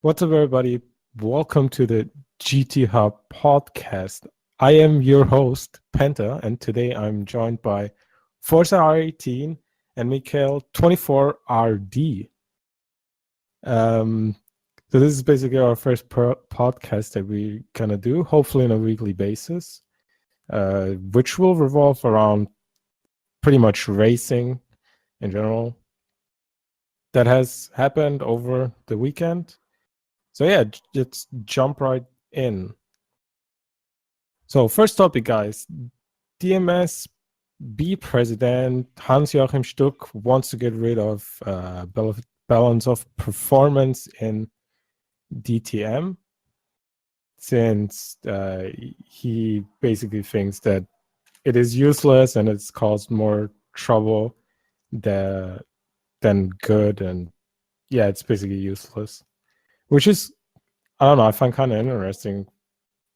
What's up, everybody? Welcome to the GTHub podcast. I am your host, Penta, and today I'm joined by Forza R18 and Mikhail 24RD. So this is basically our first podcast that we're gonna do, hopefully on a weekly basis, which will revolve around pretty much racing in general that has happened over the weekend. So yeah, let's jump right in. So first topic, guys. DMSB president Hans-Joachim Stuck wants to get rid of balance of performance in DTM, since he basically thinks that it is useless and it's caused more trouble than good, and yeah, it's basically useless. Which is, I don't know, I find kind of interesting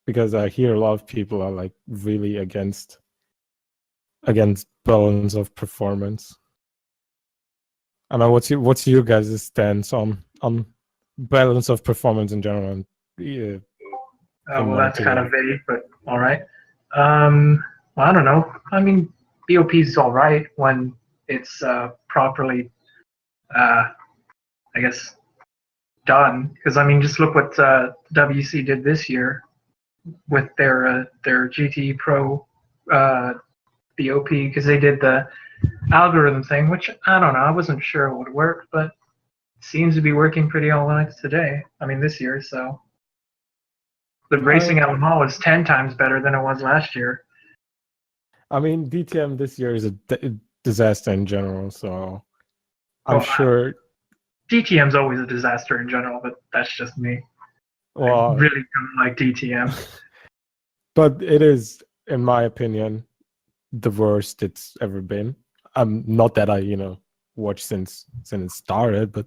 because I hear a lot of people are like really against balance of performance. I don't know, what's your guys' stance on balance of performance in general? And, well, that's kind of vague, but all right. Well, I don't know. I mean, BOP is all right when it's properly, I guess, done. Because I mean, just look what WC did this year with their GT Pro BOP, because they did the algorithm thing, which I don't know. I wasn't sure it would work, but it seems to be working pretty all right today. I mean, this year. So the racing at Le Mans is 10 times better than it was last year. I mean, DTM this year is a disaster in general, so I'm sure. DTM's always a disaster in general, but that's just me. Well, I really don't like DTM. But it is, in my opinion, the worst it's ever been. Not that I, watched since it started, but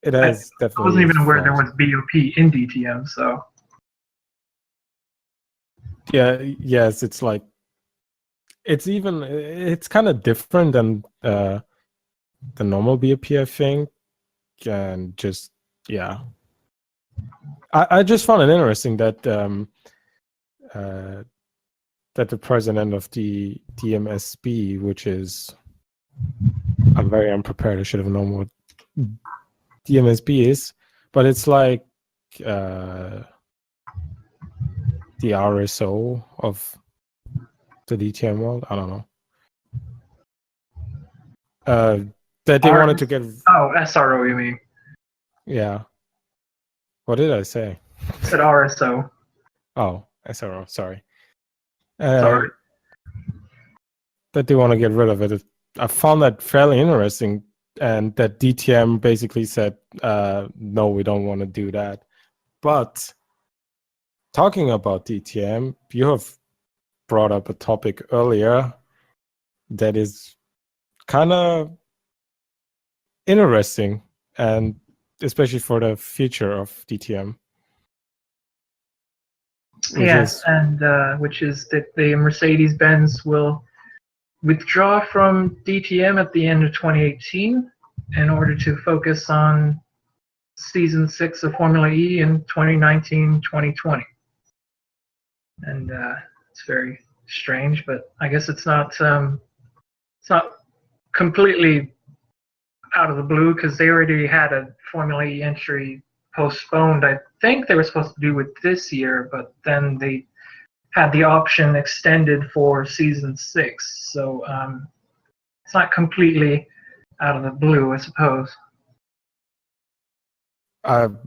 it has definitely. I wasn't even aware there was BOP in DTM, so. Yeah, yes, it's like, it's kind of different than the normal BOP, I think, and just, yeah. I just found it interesting that that the president of the DMSB, which is, I'm very unprepared, I should have known what DMSB is, but it's like the RSO of the DTM world. I don't know. That they wanted to get. Oh, SRO, you mean? Yeah. What did I say? I said RSO. Oh, SRO. Sorry. Sorry. That they want to get rid of it. I found that fairly interesting, and that DTM basically said, no, we don't want to do that. But talking about DTM, you have brought up a topic earlier that is kind of interesting, and especially for the future of DTM. Yes, which is that the Mercedes-Benz will withdraw from DTM at the end of 2018 in order to focus on Season 6 of Formula E in 2019-2020. And it's very strange, but I guess it's not completely out of the blue, because they already had a Formula E entry postponed. I think they were supposed to do it this year, but then they had the option extended for Season 6. So it's not completely out of the blue, I suppose. I'm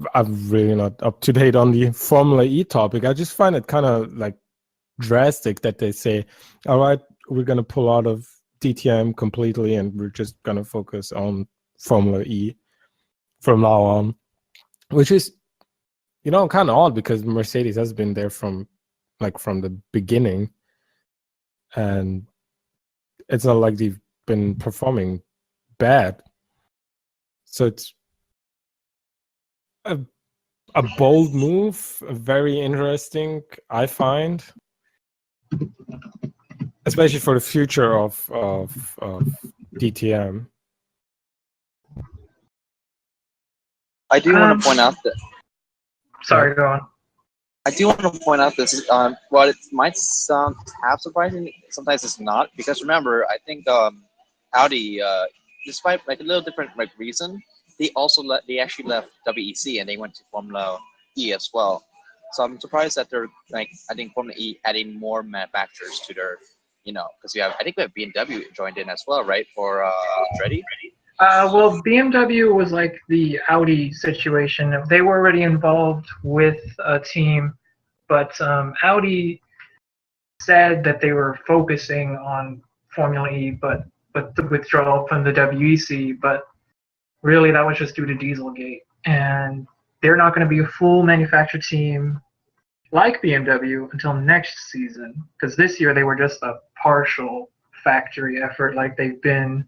really not up to date on the Formula E topic. I just find it kind of like drastic that they say, all right, we're going to pull out of DTM completely and we're just going to focus on Formula E from now on, which is, kind of odd, because Mercedes has been there from the beginning, and it's not like they've been performing bad. So it's a bold move, very interesting, I find, especially for the future of DTM. I do want to point out that. Sorry, go on. I do want to point out this. While it might sound half surprising, sometimes it's not, because remember, I think Audi, despite like a little different like reason, they actually left WEC and they went to Formula E as well. So I'm surprised that they're like, I think Formula E adding more manufacturers to their, because I think we have BMW joined in as well, right, for Andretti. Well, BMW was like the Audi situation. They were already involved with a team, but Audi said that they were focusing on Formula E, but the withdrawal from the WEC. But really, that was just due to Dieselgate, and they're not going to be a full manufacturer team like BMW until next season, because this year they were just a partial factory effort, like they've been.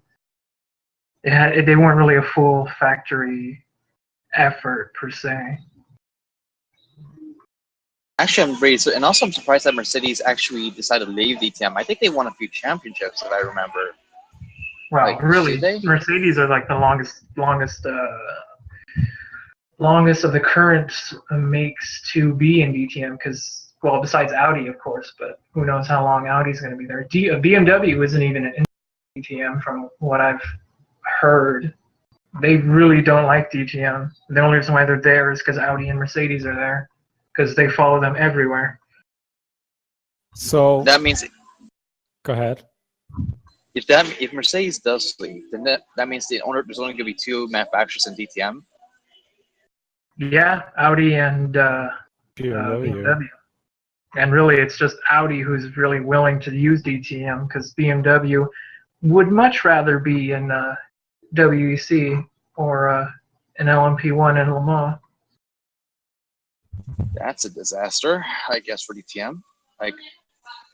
They weren't really a full factory effort per se. Actually, I'm great. And also I'm surprised that Mercedes actually decided to leave DTM. I think they won a few championships, if I remember. Well, like, really, Mercedes are like the longest of the current makes to be in DTM, because, well, besides Audi, of course, but who knows how long Audi's going to be there. BMW isn't even in DTM from what I've heard. They really don't like DTM. The only reason why they're there is because Audi and Mercedes are there, because they follow them everywhere. So that means. Go ahead. If Mercedes does leave, then that means there's only going to be two manufacturers in DTM. Yeah, Audi and BMW. And really, it's just Audi who's really willing to use DTM, because BMW would much rather be in WEC or an LMP1 in Le Mans. That's a disaster, I guess, for DTM. Like,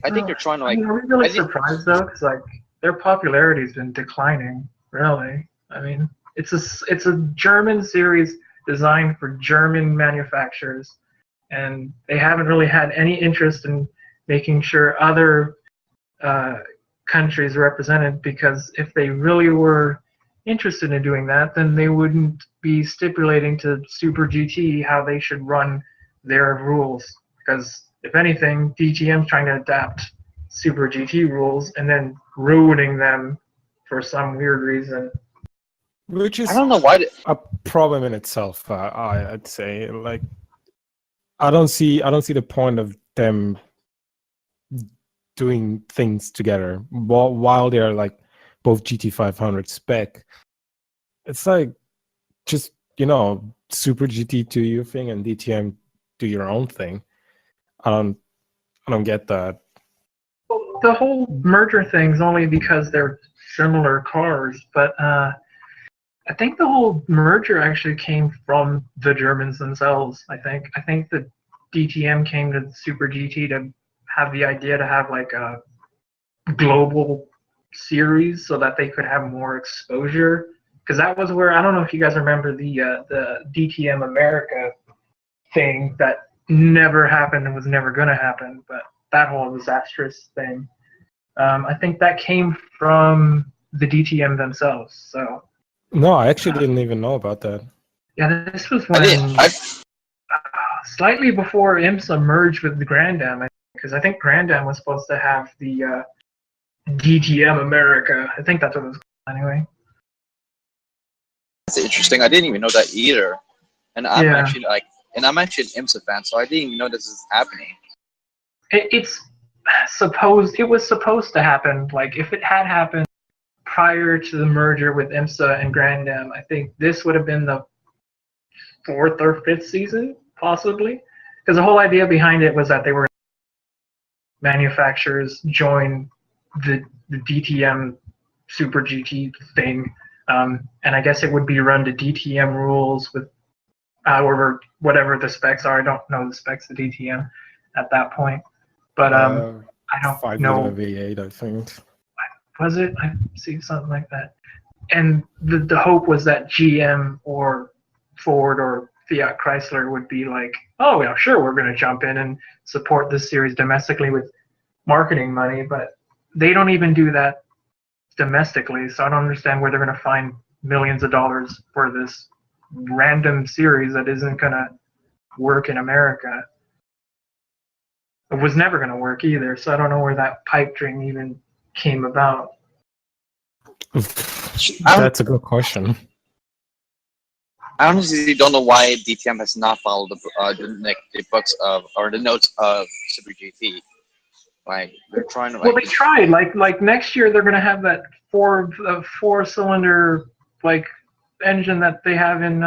I think they're trying to like. Are we really surprised though? Because like their popularity has been declining. Really, I mean, it's a German series designed for German manufacturers, and they haven't really had any interest in making sure other countries are represented, because if they really were interested in doing that, then they wouldn't be stipulating to Super GT how they should run their rules. Because if anything, DTM's trying to adapt Super GT rules and then ruining them for some weird reason. Which is I don't know why a problem in itself. I'd say, like, I don't see the point of them doing things together while they're like both GT500 spec. It's like, just, Super GT do your thing and DTM do your own thing. I don't get that. The whole merger thing's only because they're similar cars, but I think the whole merger actually came from the Germans themselves. I think the DTM came to Super GT to have the idea to have like a global series so that they could have more exposure. Because that was where, I don't know if you guys remember the DTM America thing that never happened and was never going to happen, but that whole disastrous thing. I think that came from the DTM themselves. So. No, I actually didn't even know about that. Yeah, this was when slightly before IMSA merged with the Grand Am, because I think Grand Am was supposed to have the DTM America. I think that's what it was called anyway. That's interesting. I didn't even know that either. And I'm actually an IMSA fan, so I didn't even know this is happening. It was supposed to happen. Like, if it had happened prior to the merger with IMSA and Grand Am, I think this would have been the 4th or 5th season, possibly. Because the whole idea behind it was that they were manufacturers join the DTM Super GT thing, and I guess it would be run to DTM rules with whatever the specs are. I don't know the specs of DTM at that point, but I don't know. V8, I think. Was it? I see something like that. And the hope was that GM or Ford or Fiat Chrysler would be like, oh yeah, sure, we're going to jump in and support this series domestically with marketing money, but they don't even do that domestically, so I don't understand where they're going to find millions of dollars for this random series that isn't gonna work in America. It was never gonna work either, so I don't know where that pipe dream even came about. That's a good question. I honestly don't know why DTM has not followed the books of or the notes of Super GT. Like they're trying to. Well, they tried. Like next year, they're gonna have that four-cylinder like engine that they have in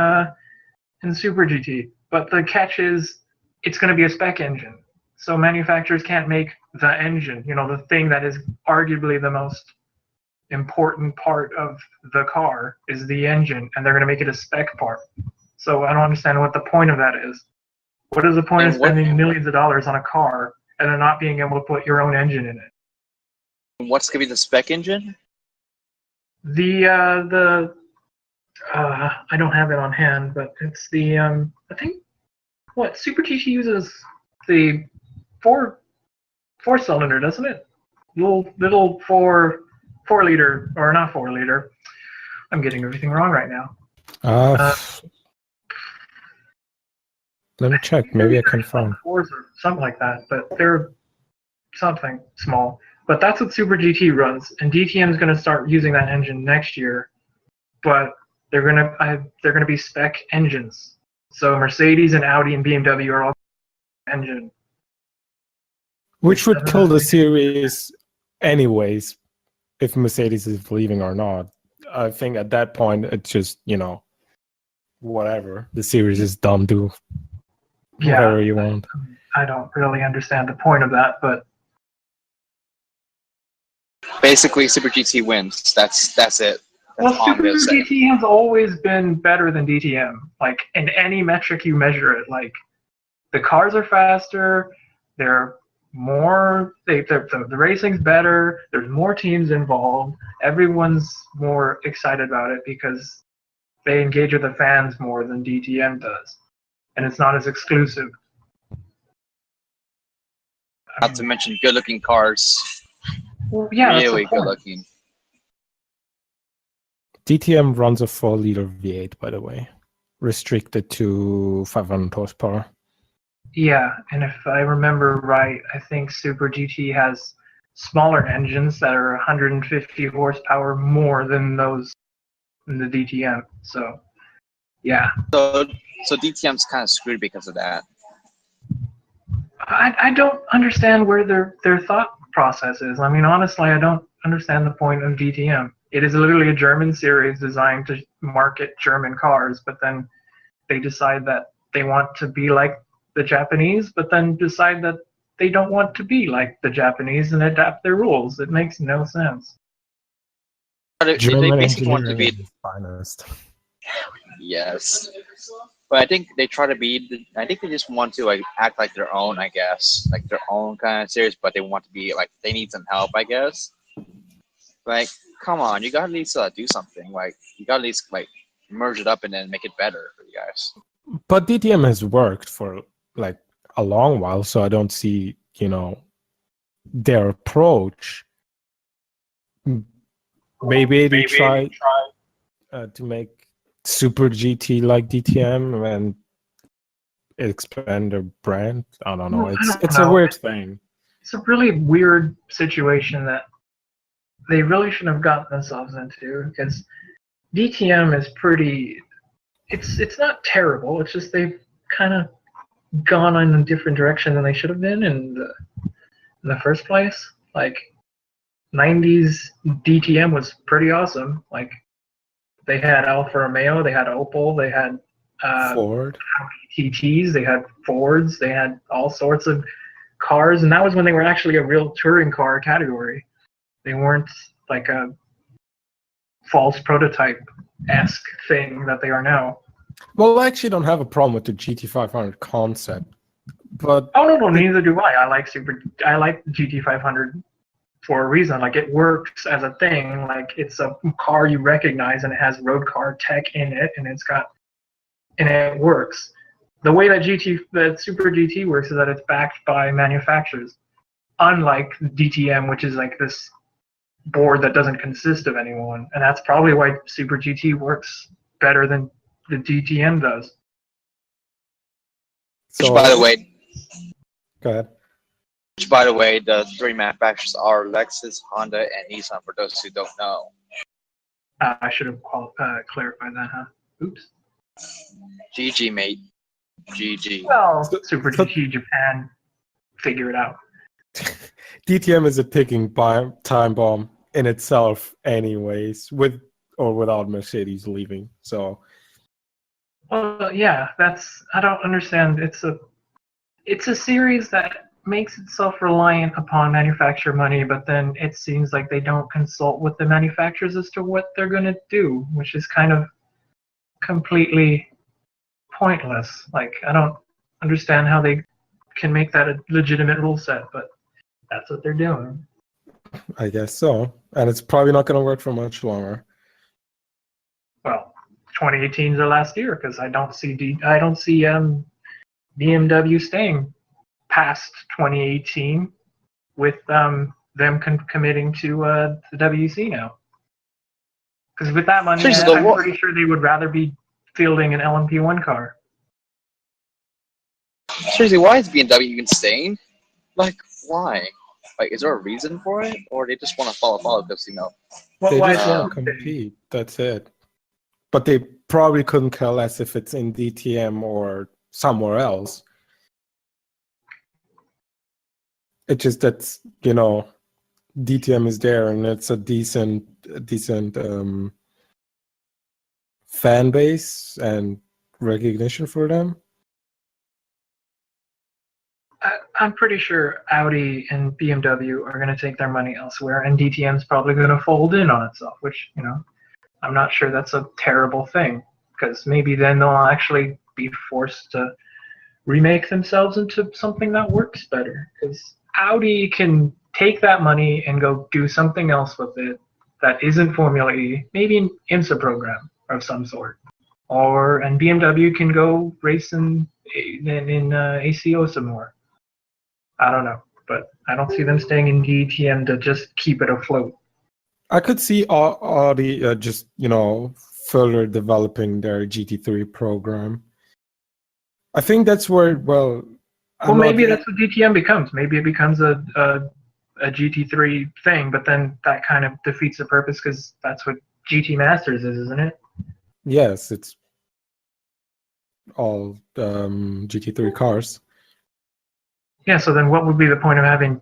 Super GT. But the catch is, it's gonna be a spec engine, so manufacturers can't make the engine. You know, the thing that is arguably the most important part of the car is the engine, and they're going to make it a spec part. So I don't understand what the point of that is. What is the point of spending millions of dollars on a car and then not being able to put your own engine in it? What's going to be the spec engine? I don't have it on hand, but it's the I think what Super GT uses the four-cylinder, doesn't it? Little 4-liter, or not 4-liter. I'm getting everything wrong right now. Let me check. Maybe I can find. Fours or something like that, but they're something small. But that's what Super GT runs, and DTM is going to start using that engine next year. But they're going to be spec engines. So Mercedes and Audi and BMW are all engine. Which would kill the series anyways, if Mercedes is leaving or not. I think at that point, it's just, whatever. The series is done. Do whatever you want. I don't really understand the point of that, but basically Super GT wins. That's it. That's Super GT has always been better than DTM. Like, in any metric you measure it, like, the cars are faster, they're more, the racing's better, there's more teams involved, everyone's more excited about it because they engage with the fans more than DTM does. And it's not as exclusive. Not to mention good-looking cars. Well, yeah, really good-looking. DTM runs a 4-liter V8, by the way, restricted to 500 horsepower. Yeah, and if I remember right, I think Super GT has smaller engines that are 150 horsepower more than those in the DTM. So, yeah. So DTM's kind of screwed because of that. I don't understand where their thought process is. I mean, honestly, I don't understand the point of DTM. It is literally a German series designed to market German cars, but then they decide that they want to be like the Japanese, but then decide that they don't want to be like the Japanese and adapt their rules. It makes no sense. They basically want to be the finest. Yes, but I think they try to be. I think they just want to act like their own. I guess like their own kind of series, but they want to be like they need some help. I guess. Like, come on, you gotta at least do something. Like, you gotta at least merge it up and then make it better for you guys. But DTM has worked for like a long while, so I don't see their approach. Maybe they try to make Super GT like DTM and expand their brand. I don't know. It's a weird thing. It's a really weird situation that they really shouldn't have gotten themselves into, because DTM is pretty. It's not terrible. It's just they've kind of gone in a different direction than they should have been in the first place. Like, 90s DTM was pretty awesome. Like, they had Alfa Romeo, they had Opel, they had Ford, TTs, they had Fords, they had all sorts of cars, and that was when they were actually a real touring car category. They weren't like a false prototype-esque thing that they are now. Well, I actually don't have a problem with the GT500 concept, but no, neither do I. I like GT500 for a reason. Like, it works as a thing. Like, it's a car you recognize, and it has road car tech in it, and it works. The way that Super GT works is that it's backed by manufacturers, unlike DTM, which is like this board that doesn't consist of anyone, and that's probably why Super GT works better than the DTM does. Which, by the way, go ahead. Which, by the way, the three manufacturers are Lexus, Honda, and Nissan. For those who don't know. I should have clarified that, huh? Oops. GG, mate. GG. Well, Super GT Japan, figure it out. DTM is a ticking time bomb in itself, anyways, with or without Mercedes leaving. So, well, yeah, I don't understand. It's a series that makes itself reliant upon manufacturer money, but then it seems like they don't consult with the manufacturers as to what they're going to do, which is kind of completely pointless. Like, I don't understand how they can make that a legitimate rule set, but that's what they're doing. I guess so. And it's probably not going to work for much longer. Well, 2018 is the last year because I don't see BMW staying past 2018 with them committing to the WC now. Because with that money, I'm pretty sure they would rather be fielding an LMP1 car. Seriously, why is BMW even staying? Like, why? Like, is there a reason for it, or they just want to follow because they just want to compete. That's it. But they probably couldn't care less if it's in DTM or somewhere else. It's just that, you know, DTM is there and it's a decent fan base and recognition for them. I'm pretty sure Audi and BMW are going to take their money elsewhere, and DTM is probably going to fold in on itself, which, you know, I'm not sure that's a terrible thing, because maybe then they'll actually be forced to remake themselves into something that works better, because Audi can take that money and go do something else with it that isn't Formula E, maybe an IMSA program of some sort. And BMW can go race in ACO some more. I don't know, but I don't see them staying in DTM to just keep it afloat. I could see Audi just, you know, further developing their GT3 program. I think that's where, maybe that's what DTM becomes. Maybe it becomes a GT3 thing, but then that kind of defeats the purpose because that's what GT Masters is, isn't it? Yes, it's all GT3 cars. Yeah, so then what would be the point of having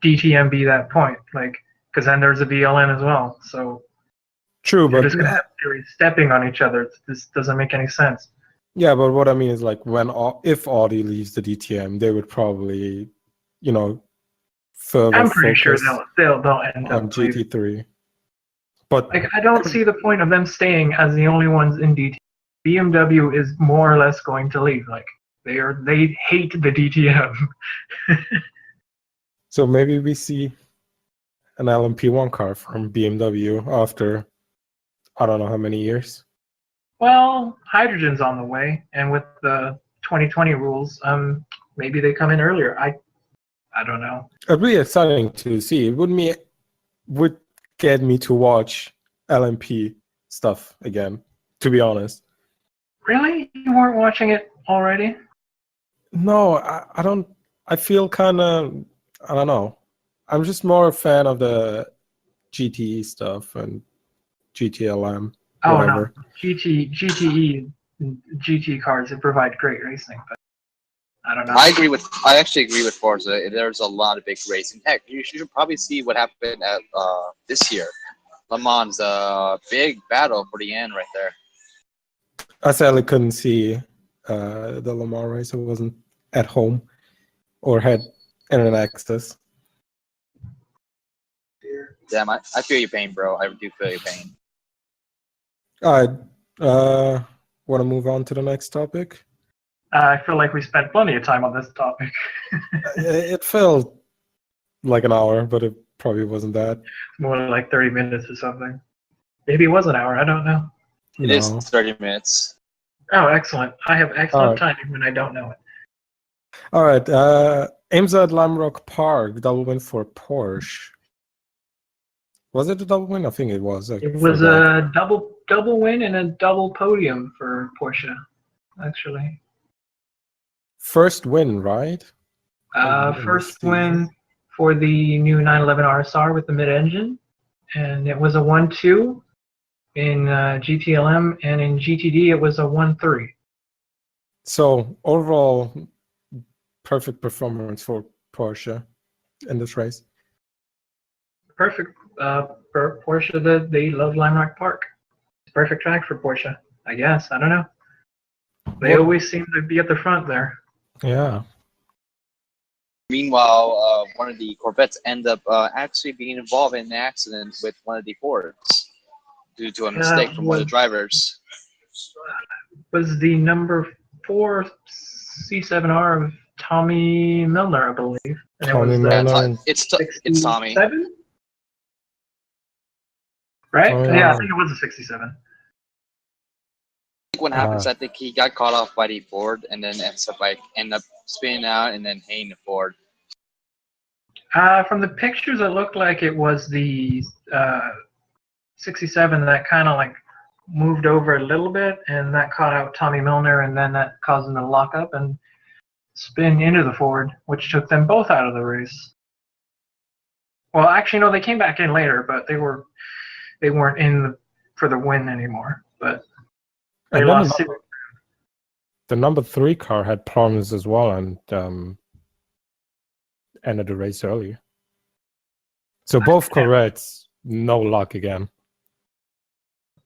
DTM be that point? Like, because then there's a VLN as well. So true, but just gonna have series stepping on each other. This doesn't make any sense. Yeah, but what I mean is, like, if Audi leaves the DTM, they would probably, you know, further. I'm pretty sure they'll end up on GT3. But like, I don't see the point of them staying as the only ones in DTM. BMW is more or less going to leave. Like, they hate the DTM. So maybe we see an LMP1 car from BMW after I don't know how many years. Well, hydrogen's on the way, and with the 2020 rules, maybe they come in earlier. I don't know. It'd be exciting to see. It would get me to watch LMP stuff again, to be honest. Really? You weren't watching it already? No, I don't. I feel kind of, I don't know. I'm just more a fan of the GTE stuff and GTLM. Oh, whatever. no. GTE, GT cars, they provide great racing, but I don't know. I actually agree with Forza. There's a lot of big racing. Heck, you should probably see what happened at this year. Le Mans, big battle for the end right there. I sadly couldn't see the Le Mans race. I wasn't at home or had internet access. Damn, I feel your pain, bro. I do feel your pain. All right. Want to move on to the next topic? I feel like we spent plenty of time on this topic. It felt like an hour, but it probably wasn't that. More like 30 minutes or something. Maybe it was an hour. I don't know. It is 30 minutes. Oh, excellent. I have excellent timing when I don't know it. All right. IMSA at Lime Rock Park, double win for Porsche. Was it a double win? I think it was. It was a double double win and a double podium for Porsche, actually. First win, right? First win for the new 911 RSR with the mid-engine, and it was a 1-2 in GTLM, and in GTD it was a 1-3. So overall, perfect performance for Porsche in this race. Perfect for Porsche. They love Lime Rock Park. It's a perfect track for Porsche, I guess. I don't know. They always seem to be at the front there. Yeah. Meanwhile, one of the Corvettes ended up actually being involved in an accident with one of the Fords due to a mistake from one of the drivers. Was the number 4 C7R of Tommy Milner, I believe. And Tommy Milner. It's Tommy. Right? Oh, yeah, I think it was a 67. What happens? I think he got caught off by the Ford, and then end up spinning out and then hitting the Ford. From the pictures, it looked like it was the 67 that kind of like moved over a little bit, and that caught out Tommy Milner, and then that caused him to lock up and spin into the Ford, which took them both out of the race. Well, actually, no, they came back in later, but they weren't in for the win anymore. But they lost. The number 3 car had problems as well, and ended the race early. So both Corvettes, no luck again.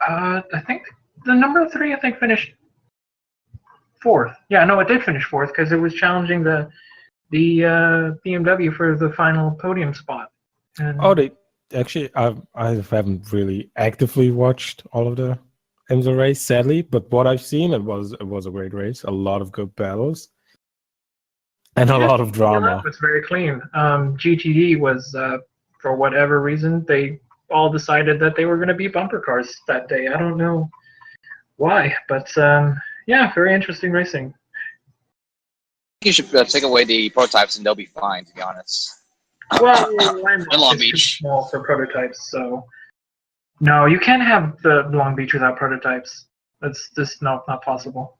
I think the number 3, finished 4th. Yeah, no, it did finish 4th because it was challenging the BMW for the final podium spot. And they actually, I haven't really actively watched all of the IMSA race, sadly, but what I've seen, it was a great race, a lot of good battles, and a lot of drama. It was very clean. GTD was, for whatever reason, they all decided that they were going to be bumper cars that day. I don't know why, but yeah, very interesting racing. You should take away the prototypes and they'll be fine, to be honest. Well, Long Beach. Too small for prototypes, so no, you can't have the Long Beach without prototypes. That's just not possible.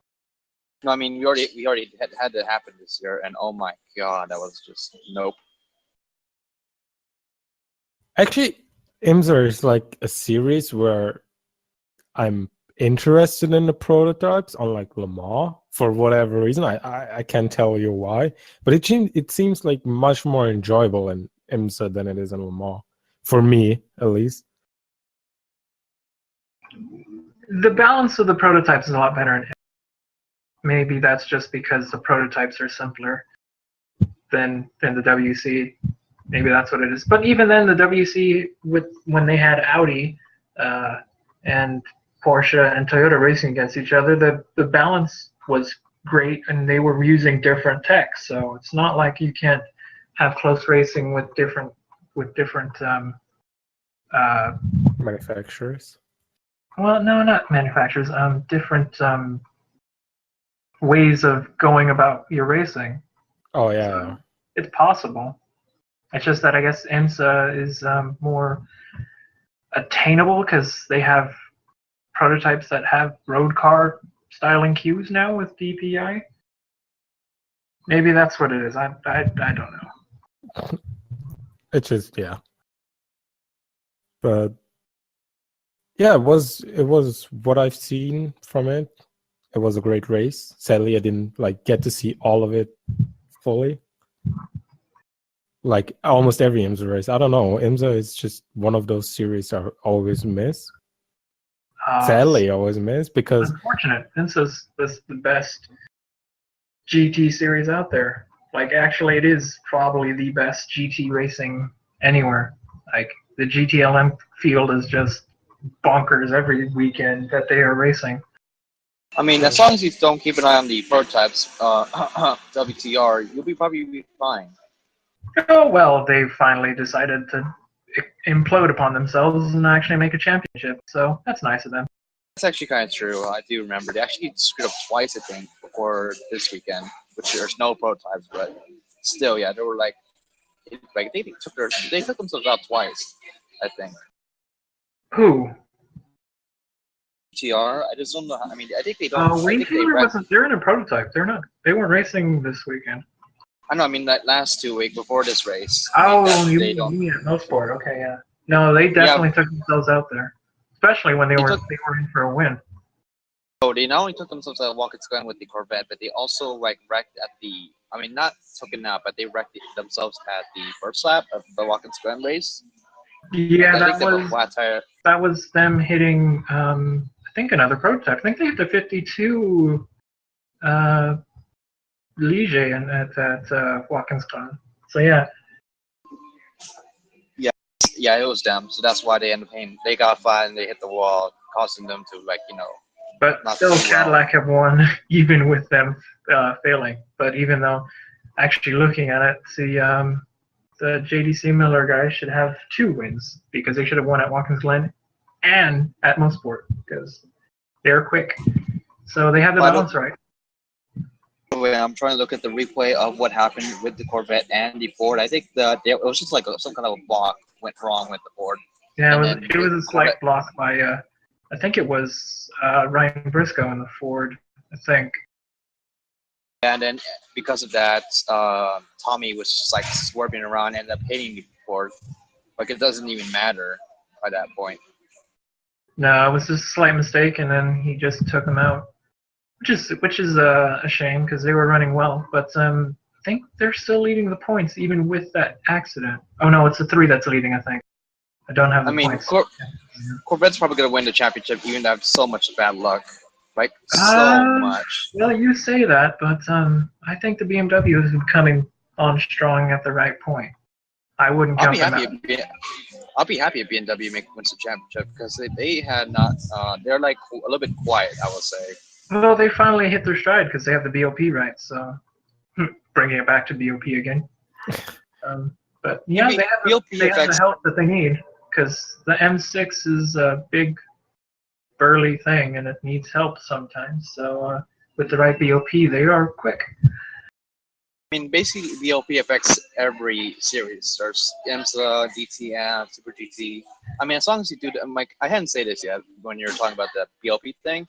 No, I mean we already had that happen this year, and oh my god, that was just nope. Actually, IMSA is like a series where I'm interested in the prototypes, unlike Le Mans, for whatever reason. I can't tell you why, but it seems like much more enjoyable in IMSA than it is in Le Mans, for me at least. The balance of the prototypes is a lot better in IMSA. Maybe that's just because the prototypes are simpler than the WC. Maybe that's what it is. But even then, the WC, when they had Audi and Porsche and Toyota racing against each other, the balance was great, and they were using different tech. So it's not like you can't have close racing with different Manufacturers. Well, no, not manufacturers. Different ways of going about your racing. Oh yeah. So it's possible. It's just that I guess IMSA is more attainable because they have prototypes that have road car styling cues now with DPI. Maybe that's what it is. I don't know. It's just, yeah. But yeah, it was what I've seen from it. It was a great race. Sadly, I didn't get to see all of it fully. Like almost every IMSA race. I don't know. IMSA is just one of those series I always miss. Sadly, I always miss because unfortunate. IMSA's the best GT series out there. Like, actually, it is probably the best GT racing anywhere. Like, the GTLM field is just bonkers every weekend that they are racing. I mean, as long as you don't keep an eye on the prototypes, WTR, you'll probably be fine. Oh, well, they finally decided to implode upon themselves and actually make a championship, so that's nice of them. That's actually kind of true. I do remember. They actually screwed up twice, I think, before this weekend, which there's no prototypes, but still, yeah, they were they took themselves out twice, I think. Who? GTR. I just don't know. I mean, I think they don't. I Wayne think they Taylor wrecked. wasn't. They're in a prototype. They're not. They weren't racing this weekend. I know. I mean, that last 2 week before this race. Oh, They don't. you mean at motorsport? Okay, yeah. No, they definitely took themselves out there, especially when they were in for a win. Oh, they not only took themselves out of Watkins Glen with the Corvette, but they also like wrecked at the. I mean, not took it out, but they wrecked themselves at the first lap of the Watkins Glen race. Yeah, I think they have a flat tire. That was them hitting. I think another prototype. I think they hit the 52 Ligier and at Watkins Glen. So yeah. Yeah, it was them. So that's why they ended up paying. They got flat and they hit the wall, causing them to But still, Cadillac have won even with them failing. But even though, actually looking at it, the JDC Miller guys should have 2 wins because they should have won at Watkins Glen and at Mosport because they're quick. So they have the balance right. I'm trying to look at the replay of what happened with the Corvette and the Ford. I think it was just like some kind of a block went wrong with the Ford. Yeah, it was a slight block by, I think it was Ryan Briscoe in the Ford, I think. And then because of that, Tommy was just like swerving around and ended up hitting the Ford. Like it doesn't even matter by that point. No, it was just a slight mistake, and then he just took him out, which is a shame because they were running well. But I think they're still leading the points even with that accident. Oh no, it's the 3 that's leading. I think. I don't have the points. Corvette's probably gonna win the championship, even though they have so much bad luck. Like so much. Well, you say that, but I think the BMW is coming on strong at the right point. I wouldn't count them out. I'll be happy if BMW wins the championship because they had not. They're like a little bit quiet, I would say. Well, they finally hit their stride because they have the BOP right. So bringing it back to BOP again. But yeah, they have the help that they need because the M6 is a big, burly thing and it needs help sometimes. So with the right BOP, they are quick. I mean, basically, BOP affects every series. There's IMSA, DTM, Super GT. I mean, as long as you do, like, I hadn't said this yet when you were talking about the BOP thing,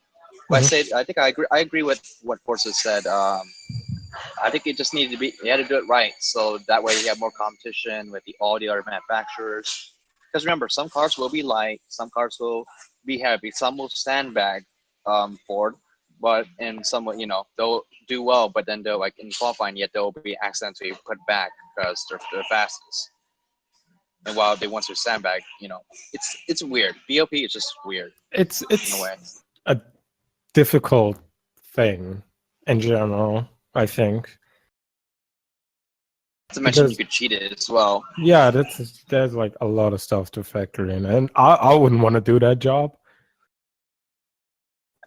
but I think I agree with what Forza said. I think it just needed to be, you had to do it right, so that way you have more competition with all the other manufacturers. Because remember, some cars will be light, some cars will be heavy, some will sandbag Ford. But in some, they'll do well, but then they'll in qualifying, yet they'll be accidentally put back because they're the fastest. And while they want to sandbag, it's weird. BOP is just weird. It's in a way. A difficult thing in general, I think. Not to mention you could cheat it as well. Yeah, there's like a lot of stuff to factor in, and I wouldn't want to do that job.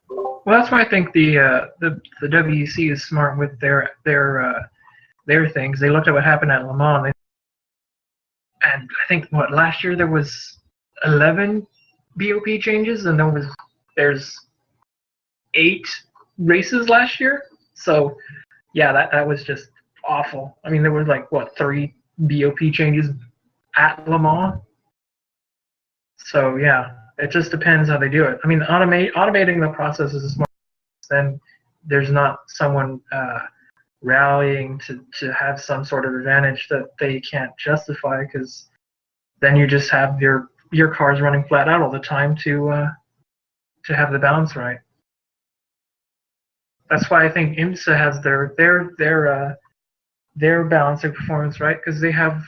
Well, that's why I think the WEC is smart with their things. They looked at what happened at Le Mans, and I think last year there was 11 BOP changes, and there's 8 races last year. So yeah, that was just awful. I mean, there was 3 BOP changes at Le Mans. So yeah. It just depends how they do it. I mean, automating the process is smart. Then there's not someone rallying to have some sort of advantage that they can't justify, because then you just have your cars running flat out all the time to have the balance right. That's why I think IMSA has their balancing performance right, because they have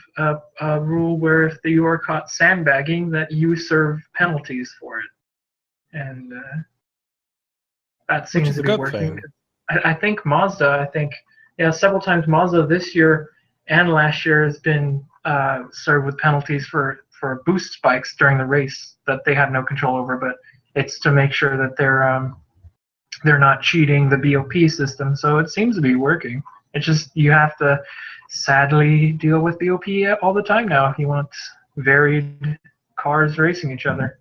a rule where if you are caught sandbagging, that you serve penalties for it, and that seems to be working. I think Mazda. Several times Mazda this year and last year has been served with penalties for boost spikes during the race that they have no control over, but it's to make sure that they're not cheating the BOP system. So it seems to be working. It's just you have to sadly deal with BOP all the time now if you want varied cars racing each other.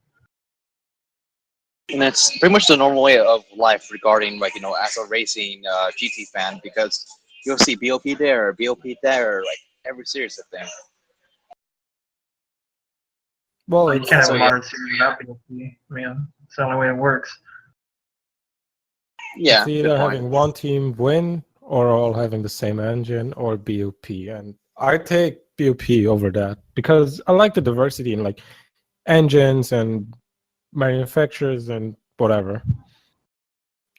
And that's pretty much the normal way of life regarding, as a racing GT fan, because you'll see BOP there, BOP there, every series of thing. Well, you can't have a modern series without BOP, man. It's the only way it works. Yeah, It's either having one team win or all having the same engine or BOP. And I take BOP over that because I like the diversity in like engines and manufacturers and whatever.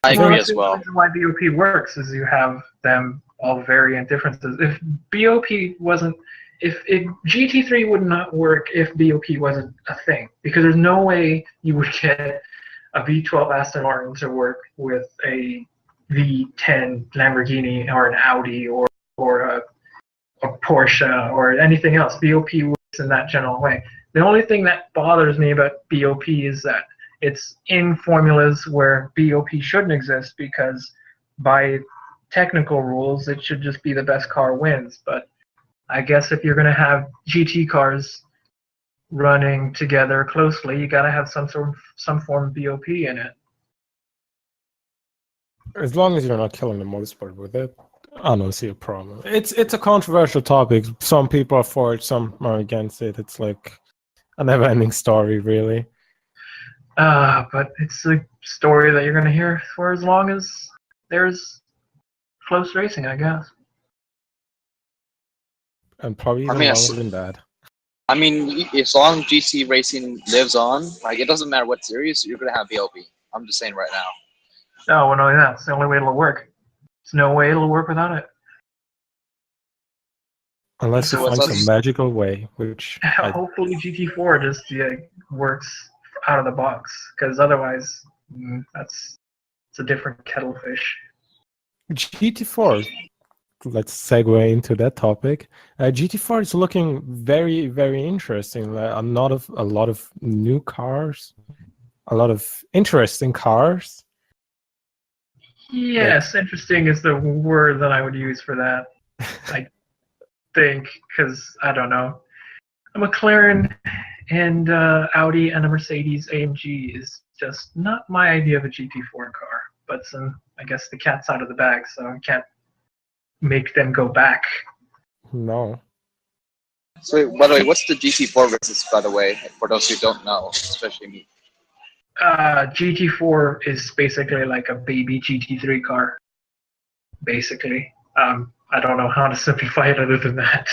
I Well, agree that's as well. the reason why BOP works is you have them all vary in differences. If BOP wasn't, if GT3 would not work if BOP wasn't a thing, because there's no way you would get a V12 Aston Martin to work with a V10 Lamborghini or an Audi or a Porsche or anything else. BOP works in that general way. The only thing that bothers me about BOP is that it's in formulas where BOP shouldn't exist because by technical rules it should just be the best car wins. But I guess if you're going to have GT cars running together closely, you got to have some form of BOP in it. As long as you're not killing the motorsport with it, I don't see a problem. It's a controversial topic. Some people are for it, some are against it. It's like a never-ending story, really. But it's a story that you're going to hear for as long as there's close racing, I guess. And probably even longer than that. I mean, as long as GT racing lives on, like it doesn't matter what series, you're gonna have BOP. I'm just saying right now. No, well, no, that's the only way it'll work. There's no way it'll work without it. Unless you find some magical way, which hopefully GT4 just works out of the box, because otherwise, it's a different kettle of fish. GT4. Let's segue into that topic. GT4 is looking very, very interesting. A lot of new cars, a lot of interesting cars. Yes, interesting is the word that I would use for that. I think, because I don't know, a McLaren and Audi and a Mercedes AMG is just not my idea of a GT4 car. But I guess the cat's out of the bag, so I can't make them go back. No. So, by the way, what's the GT4 races, by the way, for those who don't know, especially me? GT4 is basically like a baby GT3 car, basically. I don't know how to simplify it other than that.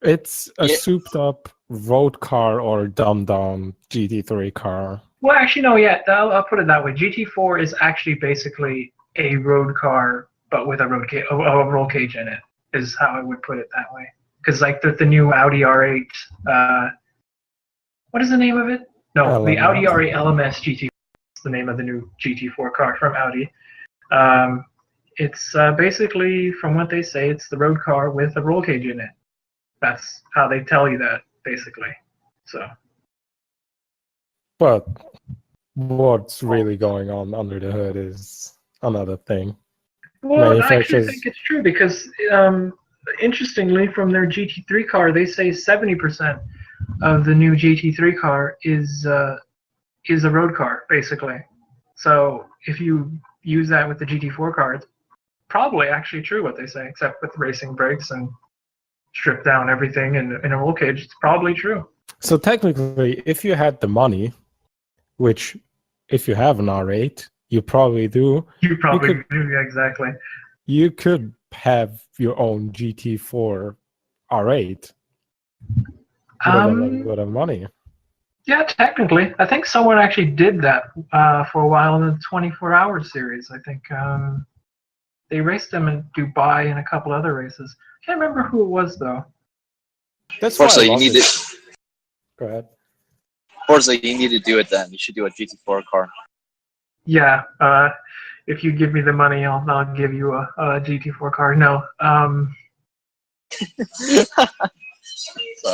It's a souped-up road car or dumbed-down GT3 car. Well, actually, no, yeah, I'll put it that way. GT4 is actually basically a road car, but with a roll cage in it, is how I would put it that way. Because like the new Audi R8, what is the name of it? No, LMS. The Audi R8 LMS GT4 is the name of the new GT4 car from Audi. It's basically, from what they say, it's the road car with a roll cage in it. That's how they tell you that, basically. So. But what's really going on under the hood is another thing. Well, I actually think it's true because, interestingly, from their GT3 car, they say 70% of the new GT3 car is a road car, basically. So if you use that with the GT4 car, it's probably actually true what they say, except with racing brakes and strip down everything in a roll cage. It's probably true. So technically, if you had the money, which if you have an R8, you probably do. You probably do, yeah, exactly. You could have your own GT4 R8 with a lot of money. Yeah, technically. I think someone actually did that for a while in the 24-hour series. I think they raced them in Dubai and a couple other races. Can't remember who it was, though. That's why you need it. Go ahead. Fortunately, you need to do it then. You should do a GT4 car. Yeah, if you give me the money, I'll give you a GT4 car. No.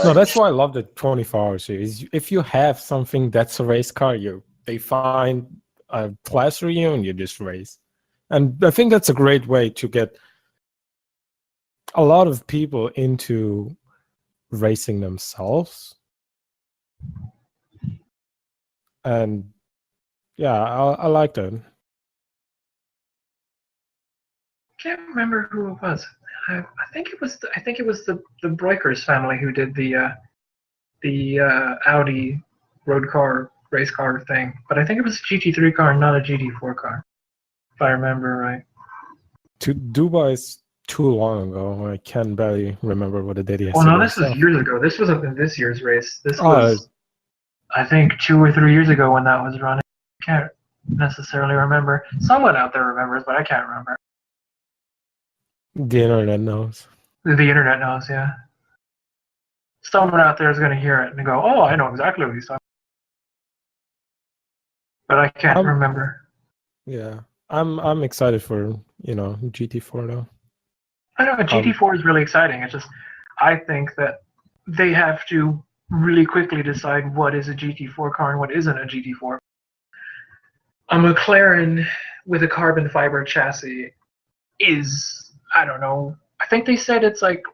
No, that's why I love the 24-hour series. If you have something that's a race car, they find a class for you and you just race. And I think that's a great way to get a lot of people into racing themselves. And yeah, I like that. Can't remember who it was. I think it was the Breukers family who did the Audi road car race car thing. But I think it was a GT3 car, not a GT4 car. if I remember right. To Dubai is too long ago. I can barely remember what it did Well, yesterday. no, this was years ago. This wasn't in this year's race. This Oh, was, I think, 2 or 3 years ago when that was running. I can't necessarily remember. Someone out there remembers, but I can't remember. the internet knows. The internet knows, yeah. Someone out there is going to hear it and go, "Oh, I know exactly what he's talking." But I can't remember. Yeah, I'm excited for GT4 though. I know GT4 is really exciting. It's just I think that they have to really quickly decide what is a GT4 car and what isn't a GT4. A McLaren with a carbon fiber chassis is, I don't know, I think they said it's like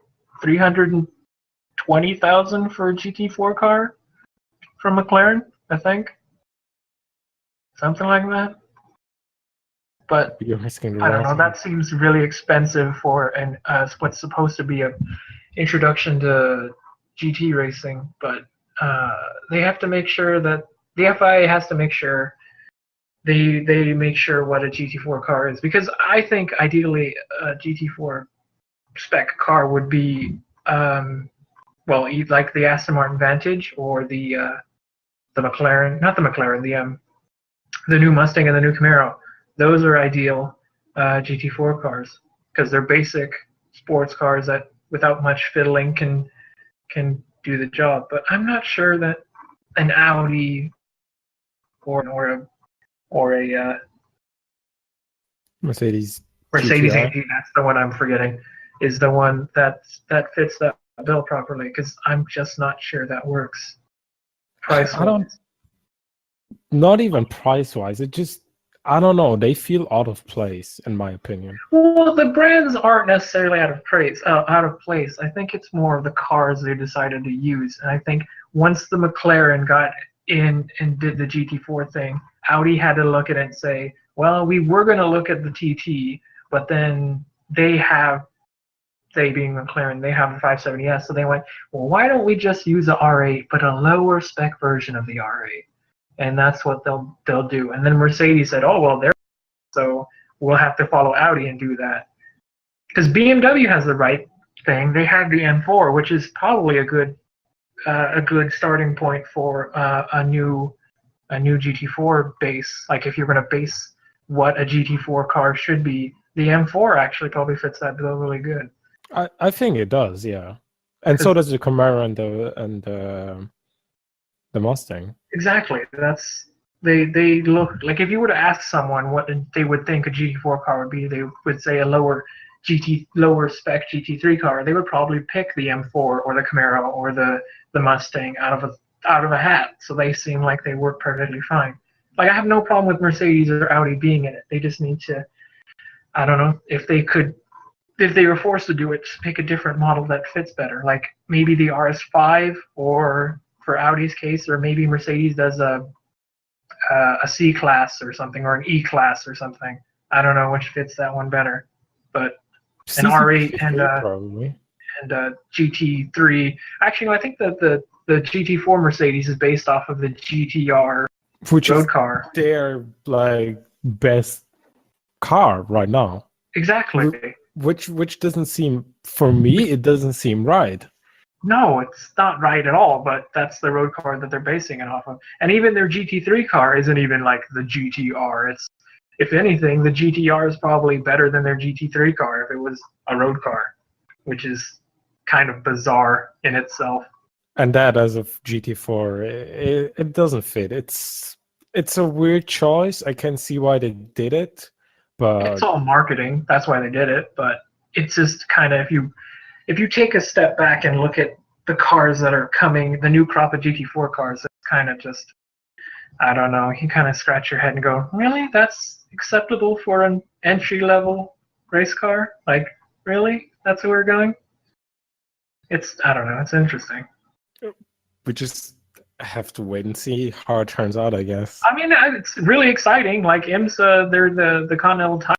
320,000 for a GT4 car from McLaren, I think. Something like that. But You're risking I don't know, that seems really expensive for what's supposed to be a introduction to GT racing, but they have to make sure that the FIA has to make sure they make sure what a GT4 car is, because I think ideally a GT4 spec car would be like the Aston Martin Vantage or the McLaren, not the McLaren, the new Mustang and the new Camaro. Those are ideal GT4 cars because they're basic sports cars that without much fiddling can do the job. But I'm not sure that an Audi or a Mercedes AMG, that's the one I'm forgetting, is the one that fits that bill properly, because I'm just not sure that works price-wise. I don't. Not even price-wise. It just, I don't know. They feel out of place, in my opinion. Well, the brands aren't necessarily out of place. I think it's more of the cars they decided to use. And I think once the McLaren got in and did the GT4 thing, Audi had to look at it and say, well, we were going to look at the TT, but then they being McLaren, they have a 570S. So they went, well, why don't we just use the R8, but a lower spec version of the R8? And that's what they'll do. And then Mercedes said, oh, well, so we'll have to follow Audi and do that. Because BMW has the right thing. They have the M4, which is probably a good starting point for a new GT4 base. Like if you're going to base what a GT4 car should be, the M4 actually probably fits that bill really good. I think it does, yeah. And so does the Camaro and the Mustang. Exactly. They look like, if you were to ask someone what they would think a GT4 car would be, they would say a lower spec GT3 car. They would probably pick the M4 or the Camaro or the Mustang out of a hat. So they seem like they work perfectly fine. Like, I have no problem with Mercedes or Audi being in it. They just need to, I don't know, if they were forced to do it, just pick a different model that fits better. Like maybe the RS5, or for Audi's case, or maybe Mercedes does a C class or something, or an E class or something. I don't know which fits that one better, but an R8 and a GT3. Actually, no, I think that the GT4 Mercedes is based off of the GTR, which road is car. Their best car right now. Exactly. Which doesn't seem, for me, it doesn't seem right. No, it's not right at all, but that's the road car that they're basing it off of. And even their GT3 car isn't even like the GTR. It's, if anything, the GTR is probably better than their GT3 car if it was a road car, which is kind of bizarre in itself. And that, as of GT4, it doesn't fit. It's a weird choice. I can see why they did it, but it's all marketing. That's why they did it. But it's just kind of, if you take a step back and look at the cars that are coming, the new crop of GT4 cars, it's kind of just, I don't know, you kind of scratch your head and go, really? That's acceptable for an entry-level race car? Like, really? That's where we're going? I don't know, it's interesting. We just have to wait and see how it turns out, I guess. I mean, it's really exciting. Like IMSA, they're the Continental Time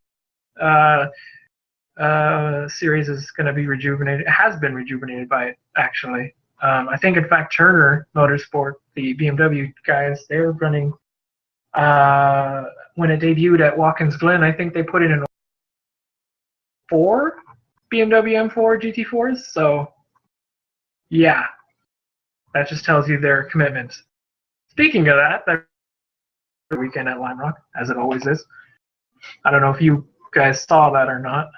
series is going to be rejuvenated. It has been rejuvenated by it, actually. I think, in fact, Turner Motorsport, the BMW guys, they're running when it debuted at Watkins Glen, I think they put it in 4 BMW M4 GT4s. So, yeah, that just tells you their commitment. Speaking of that weekend at Lime Rock, as it always is. I don't know if you guys saw that or not.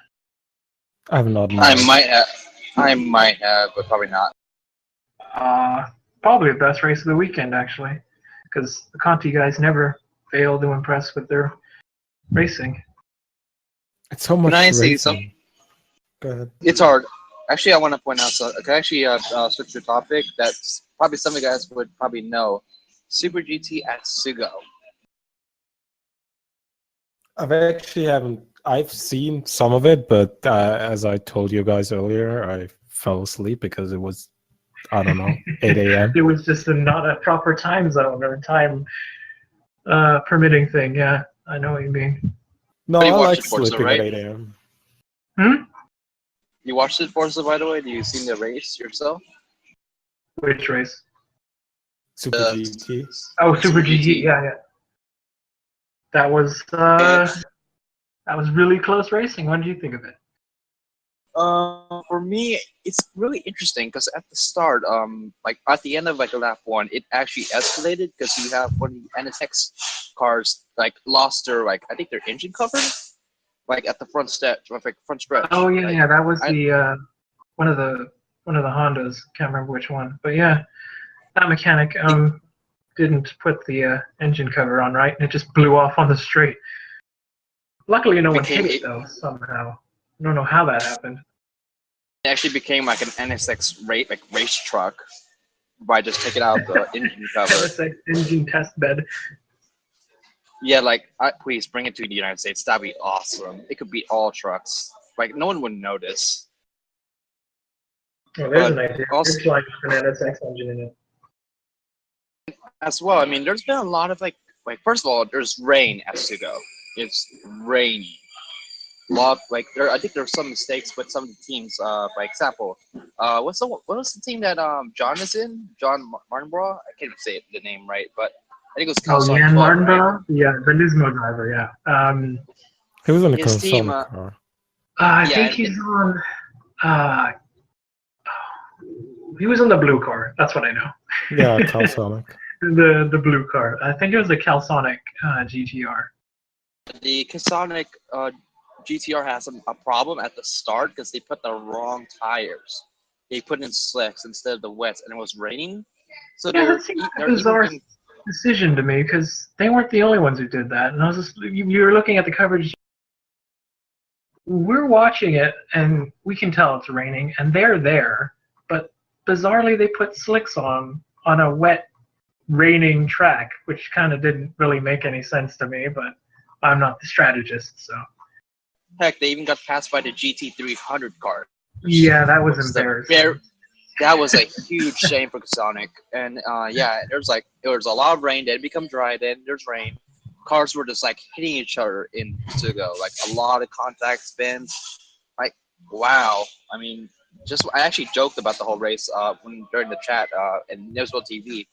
I have not. I might have, but probably not. Probably the best race of the weekend, actually, because the Conti guys never fail to impress with their racing. It's so much Can I say racing. something? Go ahead. It's hard. Actually, I want to point out. So, I can actually switch the topic. That's probably some of you guys would probably know. Super GT at Sugo. I've seen some of it, but as I told you guys earlier, I fell asleep because it was, I don't know, 8 a.m. It was just not a proper time zone or time permitting thing. Yeah, I know what you mean. No, But I you watched like it, Forza, sleeping right? at 8 a.m. You watched it, Forza, by the way? Do you seen the race yourself? Which race? Super GT. Oh, Super GT. Yeah. That was really close racing. What did you think of it? For me, it's really interesting because at the start, like at the end of like lap 1, it actually escalated because you have one of the NSX cars like lost their I think their engine cover, like at the front stretch. Oh yeah, like, yeah, that was the one of the Hondas. Can't remember which one, but yeah, that mechanic didn't put the engine cover on right, and it just blew off on the straight. Luckily, no one hit it though somehow. I don't know how that happened. It actually became like an NSX race truck by just taking out the engine cover. NSX engine test bed. Yeah, like please bring it to the United States. That'd be awesome. It could be all trucks. Like no one would notice. Well, there's an idea. There's like an NSX engine in it. As well, I mean, there's been a lot of like first of all, there's rain at Sugo. It's rainy. I think there's some mistakes with some of the teams. For example, what was the team that John is in? John Martinborough? I can't even say the name right, but I think it was Calzone. Jan 12, Martinborough? right? Yeah, the Nismo driver. Yeah. He was on the His team. car. I think he's on. He was on the blue car. That's what I know. Yeah, Calsonic. the blue car. I think it was a Calsonic GTR. The Calsonic GTR has a problem at the start because they put the wrong tires. They put in slicks instead of the wets, and it was raining. So yeah, that seems like a bizarre decision to me because they weren't the only ones who did that. And I was just, you were looking at the coverage. We're watching it, and we can tell it's raining, and they're there. But bizarrely, they put slicks on a wet, raining track, which kind of didn't really make any sense to me. But I'm not the strategist, so. Heck, they even got passed by the GT300 car. Yeah, that was embarrassing. That was a huge shame for Sonic. And yeah, there was a lot of rain. Then become dry. Then there's rain. Cars were just like hitting each other in Sugo. Like a lot of contact spins. Like wow. I mean, I actually joked about the whole race during the chat in Newsville TV.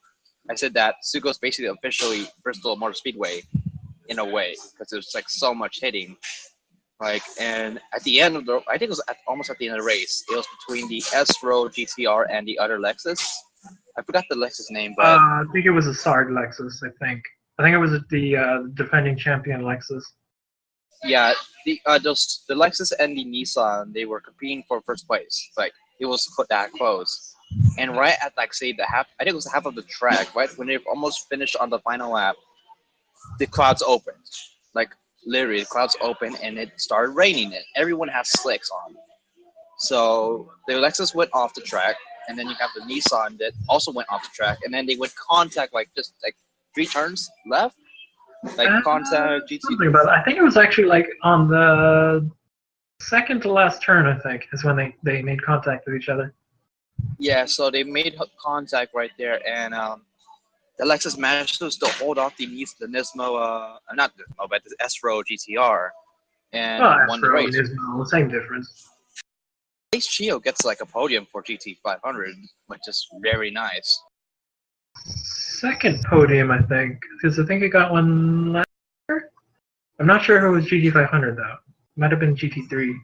I said that Sugo is basically officially Bristol Motor Speedway in a way because there's like so much hitting. And at the end of I think it was almost at the end of the race. It was between the S-Road GTR and the other Lexus. I forgot the Lexus name, but I think it was a Sard Lexus. I think it was the defending champion Lexus. Yeah, the Lexus and the Nissan, they were competing for first place. Like it was that close. And right at say the half, I think it was half of the track. Right when they almost finished on the final lap, the clouds opened. Literally, the clouds open and it started raining. And everyone has slicks on. So the Lexus went off the track, and then you have the Nissan that also went off the track, and then they would contact just 3 turns left, contact GT. Something about it. I think it was actually on the second to last turn. I think is when they made contact with each other. Yeah, so they made contact right there, and the Lexus managed to hold off the Nismo, not Nismo, but the S-Road GTR, and won the race. Nismo, same difference. Ace Chio gets a podium for GT500, which is very nice. second podium, I think, because I think it got one last year. I'm not sure if it was GT500 though. Might have been GT300.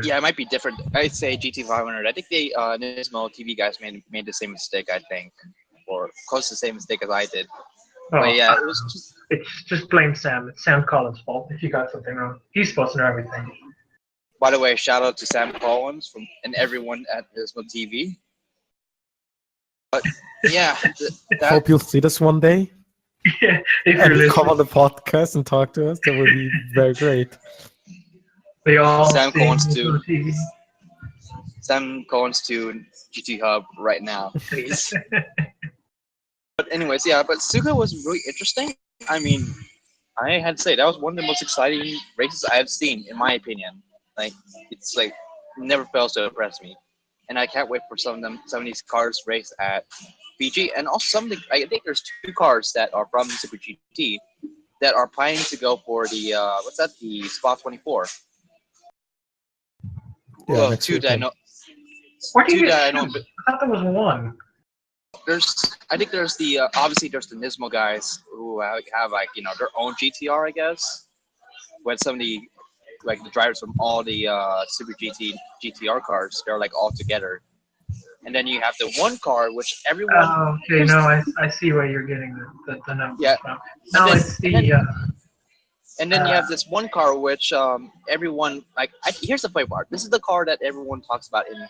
Yeah, it might be different. I'd say GT500. I think they Nismo TV guys made the same mistake. I think, or close to the same mistake as I did. Oh, but yeah, it was just. It's just blame Sam. It's Sam Collins' fault if you got something wrong. He's supposed to know everything. By the way, shout out to Sam Collins and everyone at Nismo TV. But yeah, hope you'll see this one day. Yeah, if and you're come listening. on the podcast and talk to us. That would be very great. They all Sam Collins on to TV. Sam Collins to GTHub right now, please. But anyways, yeah. But Suzuka was really interesting. I mean, I had to say that was one of the most exciting races I have seen, in my opinion. Like, it's like never fails to impress me, and I can't wait for some of these cars race at Fiji, and also I think there's 2 cars that are from Super GT that are planning to go for the the Spa 24. Yeah, well, 2 that I know. Where do you 2 get that I know. 2? I thought there was 1. I think there's the obviously there's the Nismo guys who have like their own GTR, I guess, with some of the the drivers from all the Super GTR cars. They're like all together, and then you have the one car which everyone. Oh, okay. No, I see where you're getting the numbers from. No, it's the. And then you have this one car which everyone here's the funny part. This is the car that everyone talks about in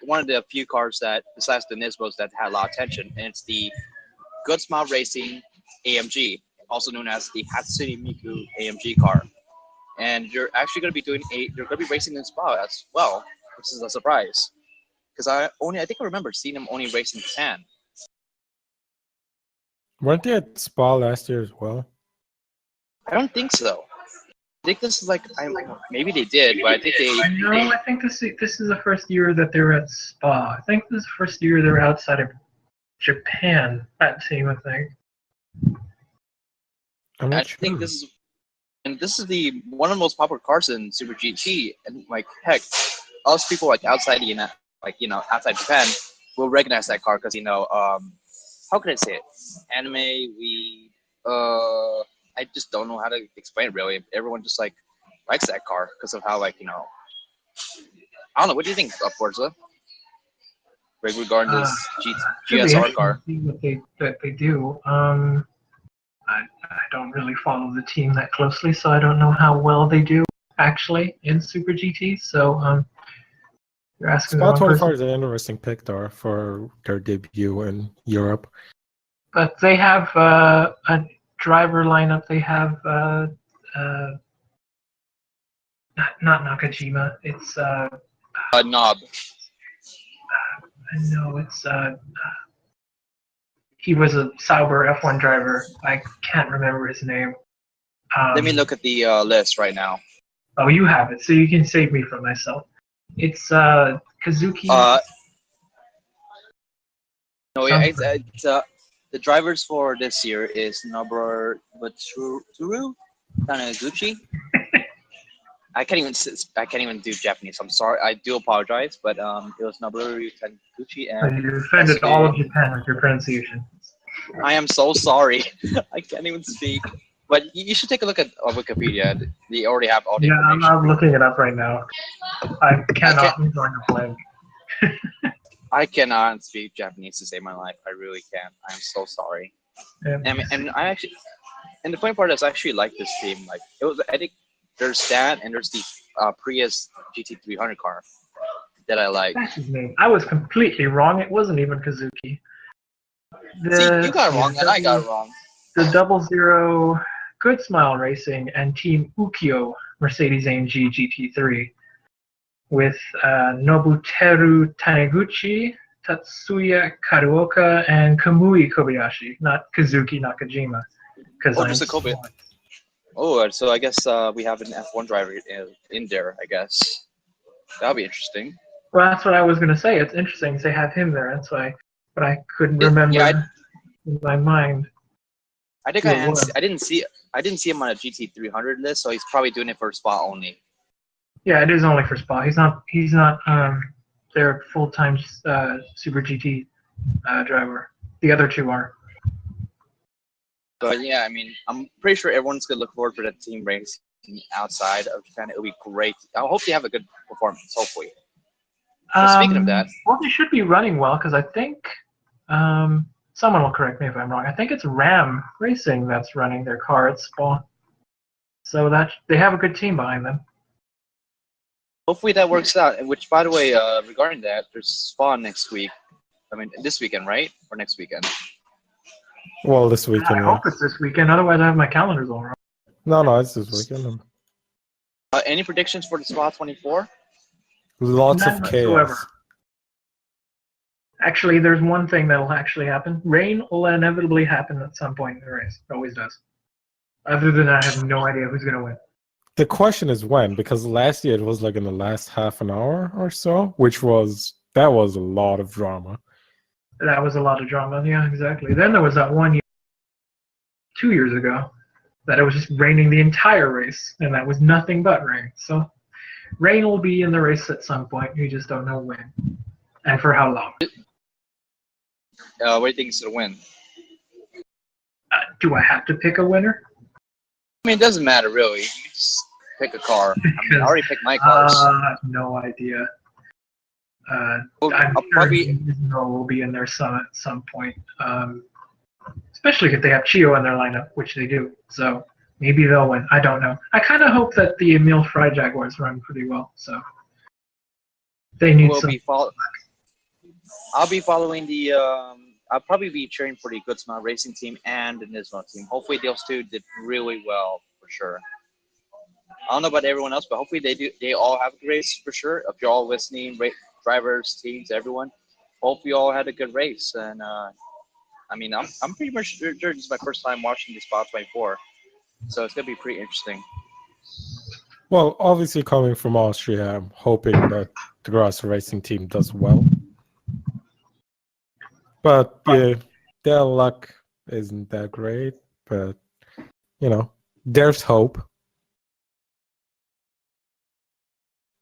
one of the few cars that besides the Nismos that had a lot of attention, and it's the Good Smile Racing AMG, also known as the Hatsune Miku AMG car. And you're actually going to be racing in Spa as well, which is a surprise. Because I think I remember seeing them only race in Japan. Weren't they at Spa last year as well? I don't think so. I think this is maybe they did, but I think they. No, I think this is the first year that they're at Spa. I think this is the first year they're outside of Japan. That team, I think. I'm not sure. Think this is the one of the most popular cars in Super GT, and heck, us people outside outside Japan will recognize that car because how can I say it? Anime, I just don't know how to explain it really. Everyone just likes that car because of how I don't know. What do you think of Forza? Regarding this GSR car. See what they do. I don't really follow the team that closely, so I don't know how well they do actually in Super GT. So you're asking. Spa 24 is an interesting pick there for their debut in Europe. But they have a driver lineup. They have not Nakajima. It's Knob. no, it's he was a Sauber F1 driver. I can't remember his name. Let me look at the list right now. Oh, you have it, so you can save me from myself. It's Kazuki. No, yeah, it's the drivers for this year is Nobuteru Taniguchi. I can't even do Japanese. I'm sorry. I do apologize, but it was Nobuteru Taniguchi and. You offended all of Japan with your pronunciation. I am so sorry. I can't even speak. But you should take a look at Wikipedia. They already have all the information. Yeah, I'm looking it up right now. I cannot. I'm going to blank. I cannot speak Japanese to save my life. I really can't. I'm so sorry. Yeah. And the funny part is I actually like this team. I think there's that and there's the Prius GT300 car that I like. That's his name. I was completely wrong. It wasn't even Kazuki. See, you got it wrong and I got it wrong. The 00 Good Smile Racing and Team Ukyo Mercedes-AMG GT3 with Nobuteru Taniguchi, Tatsuya Karuoka, and Kamui Kobayashi, not Kazuki Nakajima. Just a Kobe. Oh, so I guess we have an F1 driver in there, I guess. That'll be interesting. Well, that's what I was going to say. It's interesting they have him there. That's why, but I couldn't remember in my mind. I think I didn't see him on a GT300 list, so he's probably doing it for Spa only. Yeah, it is only for Spa. He's not their full-time Super GT driver. The other two are. But yeah, I mean, I'm pretty sure everyone's gonna look forward for that team race outside of Japan. It'll be great. I hope they have a good performance. Hopefully. So speaking of that, well, they should be running well because I think someone will correct me if I'm wrong. I think it's Ram Racing that's running their car at Spa. So that they have a good team behind them. hopefully that works out. And which, by the way, regarding that, there's Spa next week. I mean, this weekend, right? Or next weekend? Well, this weekend. I hope it's this weekend. Otherwise, I have my calendars all wrong. No, it's this weekend. Any predictions for the Spa 24? Lots None of whatsoever. chaos. Actually, there's one thing that'll actually happen. Rain will inevitably happen at some point in the race. It always does. Other than that, I have no idea who's going to win. The question is when, because last year it was like in the last half an hour or so, that was a lot of drama. That was a lot of drama. Yeah, exactly. Then there was that one year, 2 years ago, that it was just raining the entire race, and that was nothing but rain. So rain will be in the race at some point. You just don't know when and for how long. What do you think is going to win? Do I have to pick a winner? I mean, it doesn't matter, really. You just pick a car. I mean, I already picked my cars. I have no idea. I'm sure probably Mizuno will be in there at some point, especially if they have Chio in their lineup, which they do. So maybe they'll win. I don't know. I kind of hope that the Emil Fry Jaguars run pretty well. So they need some. I'll be following the. I'll probably be cheering for the Goodsma Racing team and the Nismo team. Hopefully, those two did really well for sure. I don't know about everyone else, but hopefully they do. They all have a good race for sure. If you're all listening, drivers, teams, everyone, hope you all had a good race. And I mean, I'm pretty much sure this is my first time watching the Spot 24, so it's gonna be pretty interesting. Well, obviously coming from Austria, I'm hoping that the Grass Racing team does well. But yeah, their luck isn't that great. But there's hope.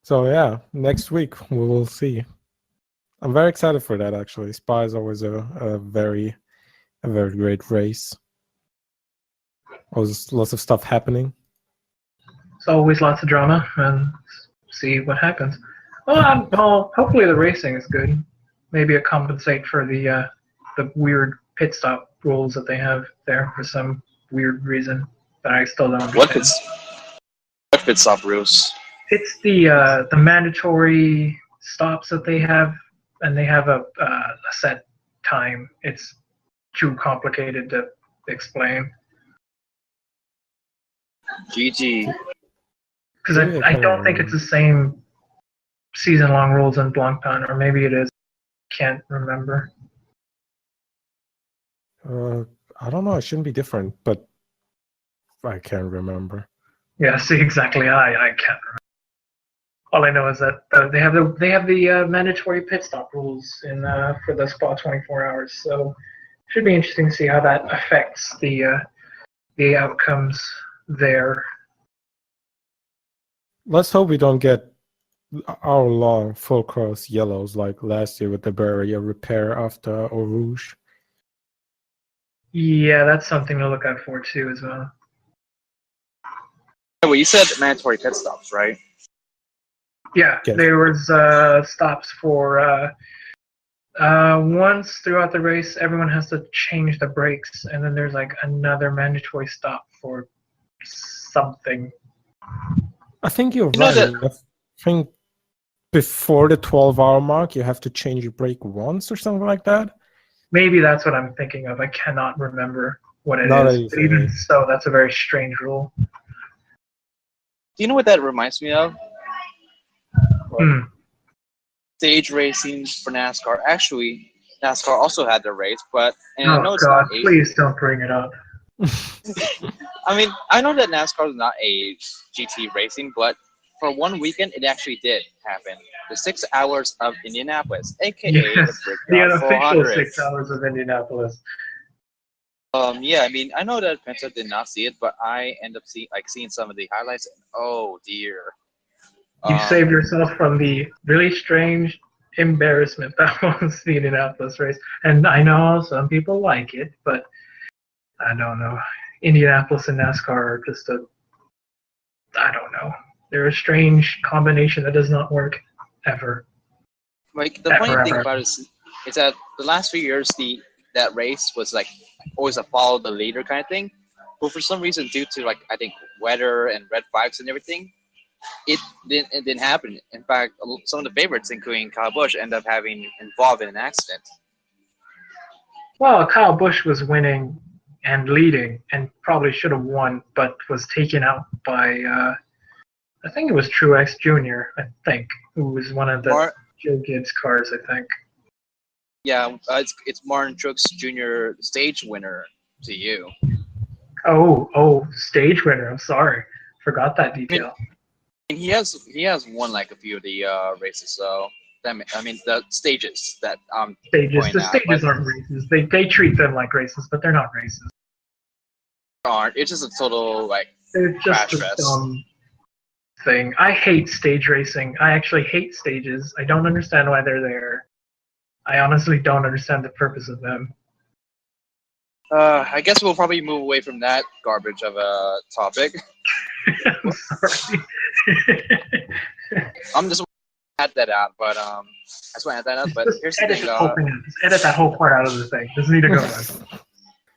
So yeah, next week we will see. I'm very excited for that. Actually, Spa is always a very great race. Always lots of stuff happening. It's always lots of drama, and see what happens. Well, hopefully the racing is good. Maybe it compensate for the weird pit stop rules that they have there for some weird reason that I still don't understand. What pit stop rules? It's the mandatory stops that they have, and they have a set time. It's too complicated to explain. GG. Because I don't think it's the same season-long rules in Blancpain, or maybe it is. Can't remember. I don't know. It shouldn't be different, but I can't remember. Yeah, see, exactly. I can't remember. All I know is that they have the mandatory pit stop rules for the Spa 24 hours. So it should be interesting to see how that affects the outcomes there. Let's hope we don't get hour-long full cross yellows like last year with the barrier repair after Eau Rouge. Yeah, that's something to look out for too as well. Well, you said mandatory pit stops, right? Yeah, yes. There was stops for once throughout the race. Everyone has to change the brakes, and then there's like another mandatory stop for something. I think you're right. I think before the 12-hour mark, you have to change your brake once or something like that. Maybe that's what I'm thinking of. I cannot remember what it is. But even so, that's a very strange rule. Do you know what that reminds me of? Stage racing for NASCAR. Actually, NASCAR also had their race, but I know it's God, not please don't bring it up. I mean, I know that NASCAR is not a GT racing, but for one weekend, it actually did happen. The 6 hours of Indianapolis, aka the unofficial 6 hours of Indianapolis. Yeah, I mean, I know that Penta did not see it, but I end up seeing some of the highlights, and oh dear. You saved yourself from the really strange embarrassment that was the Indianapolis race. And I know some people like it, but I don't know. Indianapolis and NASCAR are just I don't know. They're a strange combination that does not work ever. Like the funny thing about it is that the last few years, that race was like always a follow the leader kind of thing. But for some reason, due to like I think weather and red flags and everything, it didn't happen. In fact, some of the favorites, including Kyle Busch, end up having involved in an accident. Well, Kyle Busch was winning and leading and probably should have won, but was taken out by I think it was Truex Jr. I think, who was one of the Joe Gibbs cars. I think. Yeah, it's Martin Truex Jr. stage winner to you. Oh, stage winner. I'm sorry, forgot that detail. I mean, he has won like a few of the races, so I mean the stages that stages. The stages aren't races. They treat them like races, but they're not races. Aren't. It's just a total like it's just a dumb thing. I hate stage racing. I actually hate stages. I don't understand why they're there. I honestly don't understand the purpose of them. I guess we'll probably move away from that garbage of a topic. I'm sorry. I'm just add that out, but I just want to add that out. But here's the thing. Just edit that whole part out of the thing. Doesn't need to go on.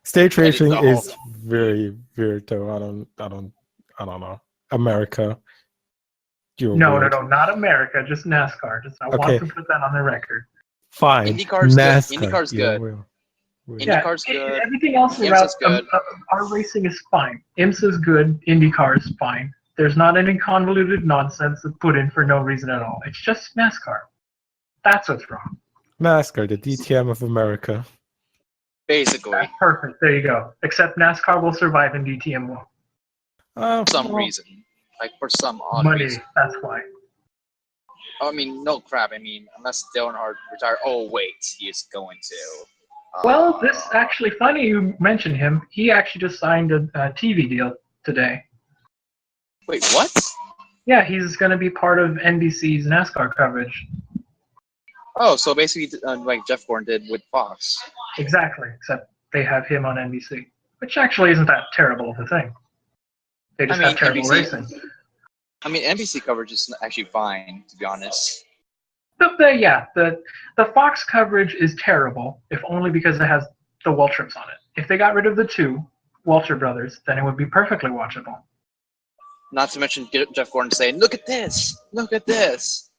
Stage racing is very weird, though. I don't know. America. No, not America. Just NASCAR. I want to put that on the record. Fine. IndyCar's good. IndyCar's good. Everything else about our racing is fine. IMSA's good. IndyCar is fine. There's not any convoluted nonsense that's put in for no reason at all. It's just NASCAR. That's what's wrong. NASCAR, the DTM of America. Basically. That's perfect. There you go. Except NASCAR will survive and DTM won't. For some reason. Like for some odd reason. That's why. I mean, no crap. I mean, unless Dale Earnhardt retire. Oh, wait. He's going to. Well, this actually funny you mentioned him. He actually just signed a TV deal today. Wait, what? Yeah, he's going to be part of NBC's NASCAR coverage. Oh, so basically like Jeff Gordon did with Fox. Exactly, except they have him on NBC, which actually isn't that terrible of a thing. They just have terrible racing. I mean, NBC coverage is actually fine, to be honest. The Fox coverage is terrible, if only because it has the Waltrips on it. If they got rid of the two Waltrip brothers, then it would be perfectly watchable. Not to mention Jeff Gordon saying, "Look at this! Look at this!"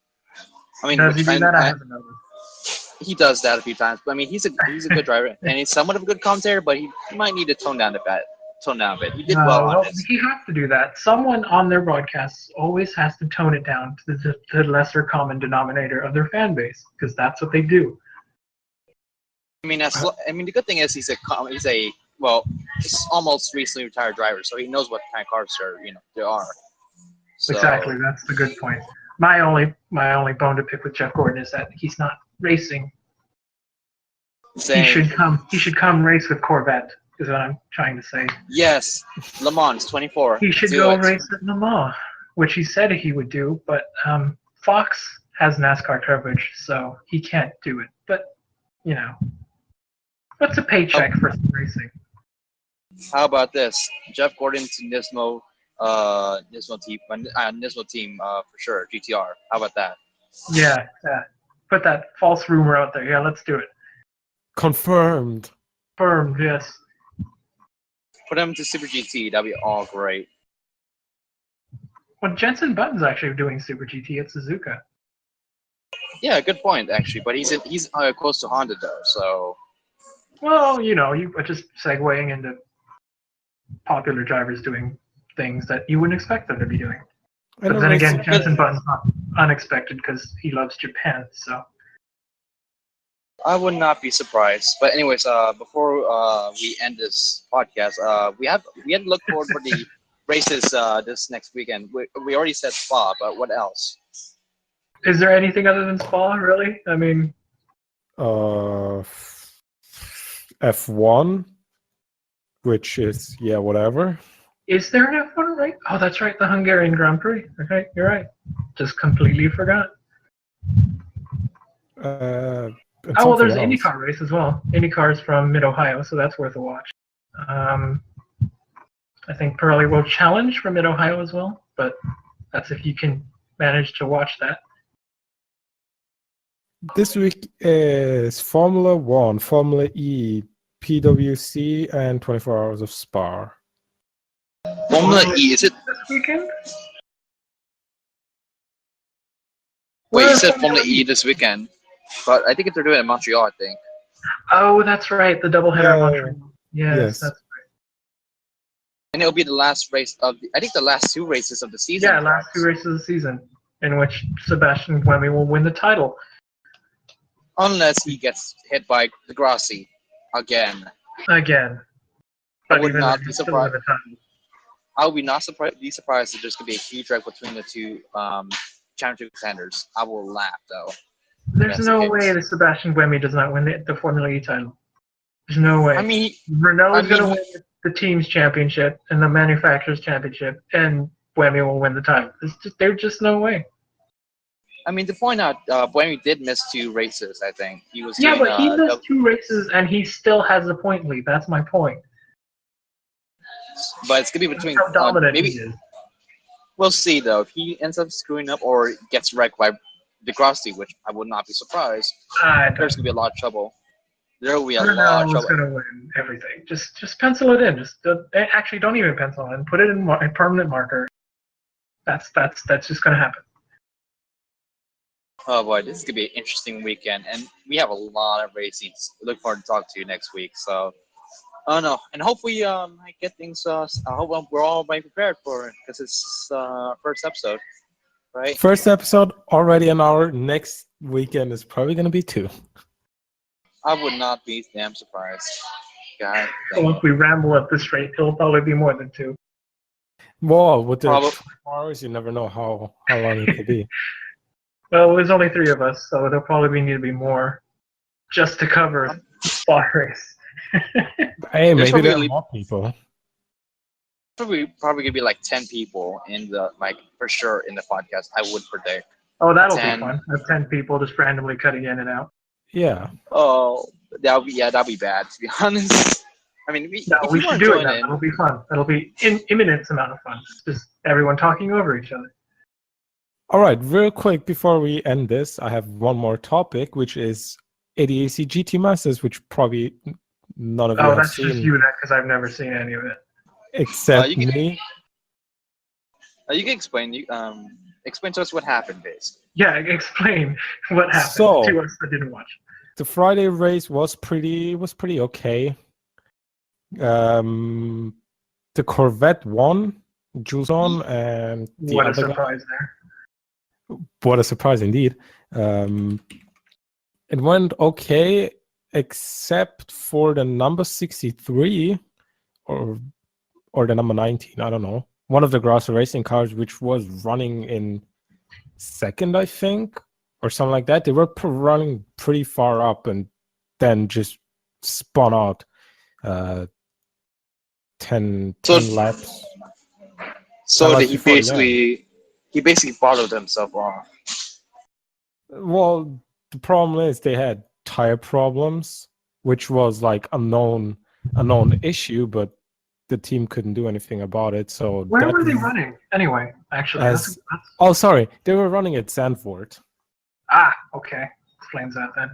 I mean, does he do that? I haven't noticed. He does that a few times, but I mean, he's a good driver and he's somewhat of a good commentator, but he might need to tone down a bit. He did well on this. He has to do that. Someone on their broadcasts always has to tone it down to the lesser common denominator of their fan base, because that's what they do. I mean, the good thing is he's almost recently retired driver, so he knows what kind of cars there are. So, exactly, that's the good point. My only bone to pick with Jeff Gordon is that he's not racing. He should come race with Corvette, is what I'm trying to say. Yes, Le Mans 24. He should go race at Le Mans, which he said he would do, but Fox has NASCAR coverage, so he can't do it. But, what's a paycheck for some racing? How about this? Jeff Gordon's Nismo team for sure, GTR. How about that? Yeah. Put that false rumor out there. Yeah, let's do it. Confirmed. Confirmed, yes. Put him to Super GT. That'd be all great. Well, Jensen Button's actually doing Super GT at Suzuka. Yeah, good point actually. But he's close to Honda though, so. Well, you are just segueing into popular drivers doing things that you wouldn't expect them to be doing. But then again, Jensen Button's not unexpected because he loves Japan, so. I would not be surprised. But anyways, before we end this podcast, we had to look forward for the races this next weekend. We already said Spa, but what else? Is there anything other than Spa, really? I mean, F1, which is whatever. Is there an F1 right? Oh, that's right, the Hungarian Grand Prix. Okay, you're right. Just completely forgot. There's an IndyCar race as well. IndyCar's from Mid-Ohio, so that's worth a watch. I think Pirelli will challenge from Mid-Ohio as well, but that's if you can manage to watch that. This week is Formula One, Formula E, PWC, and 24 Hours of Spa. Formula E, is it? This weekend? Wait, you said Formula E this weekend, but I think they're doing it in Montreal, I think. Oh, that's right, the doubleheader in Montreal. Yes, that's right. And it'll be the last race of I think the last 2 races of the season. Yeah, last 2 races of the season, in which Sebastian Buemi will win the title. Unless he gets hit by Degrassi again. Again. I would not be surprised. I would not be surprised if there's going to be a huge wreck between the 2 championship contenders. I will laugh, though. There's no way that Sebastian Buemi does not win the Formula E title. There's no way. I mean, Renault is going to win the team's championship and the manufacturer's championship, and Buemi will win the title. There's just no way. I mean, to point out, Buemi did miss 2 races, I think. He was yeah, but he missed 2 races, and he still has the point lead. That's my point. But it's going to be between... How dominant maybe, he is. We'll see, though. If he ends up screwing up or gets wrecked by Degrassi, which I would not be surprised, there's going to be a lot of trouble. There will be a lot of trouble. Renault's going to win everything. Just pencil it in. Actually, don't even pencil it in. Put it in a permanent marker. That's just going to happen. Oh boy, this is gonna be an interesting weekend, and we have a lot of racings. We look forward to talk to you next week. So, no, and hopefully, I get things. I hope we're all prepared for it because it's first episode, right? First episode already an hour. Next weekend is probably gonna be 2. I would not be damn surprised. God. So if we ramble at this rate, it'll probably be more than 2. Well, with the 24 hours, you never know how long it could be. Well, there's only 3 of us, so there'll probably need to be more just to cover spot race. Hey, maybe there are more people. Probably gonna be like 10 people in the for sure in the podcast. I would predict. Oh, that'll be fun. Have 10 people just randomly cutting in and out. Yeah. Oh, that'll be bad to be honest. I mean, we should do it. That'll be fun. That'll be imminent amount of fun. Just everyone talking over each other. All right, real quick before we end this, I have one more topic, which is ADAC GT Masters, which probably none of you have seen. Oh, that's just you, because I've never seen any of it. Except me. You can explain. Explain to us what happened, basically. Yeah, explain what happened to us that didn't watch. The Friday race was pretty okay. The Corvette won, Jules on, and what a surprise there. What a surprise indeed. It went okay, except for the number 63 or the number 19, I don't know. One of the Grasser racing cars, which was running in second, I think, or something like that. They were running pretty far up and then just spun out 10 laps. So he basically bottled himself off. Well, the problem is they had tire problems, which was like a known issue, but the team couldn't do anything about it. So where were they running anyway? Actually, oh, sorry, they were running at Zandvoort. Ah, okay, explains that then.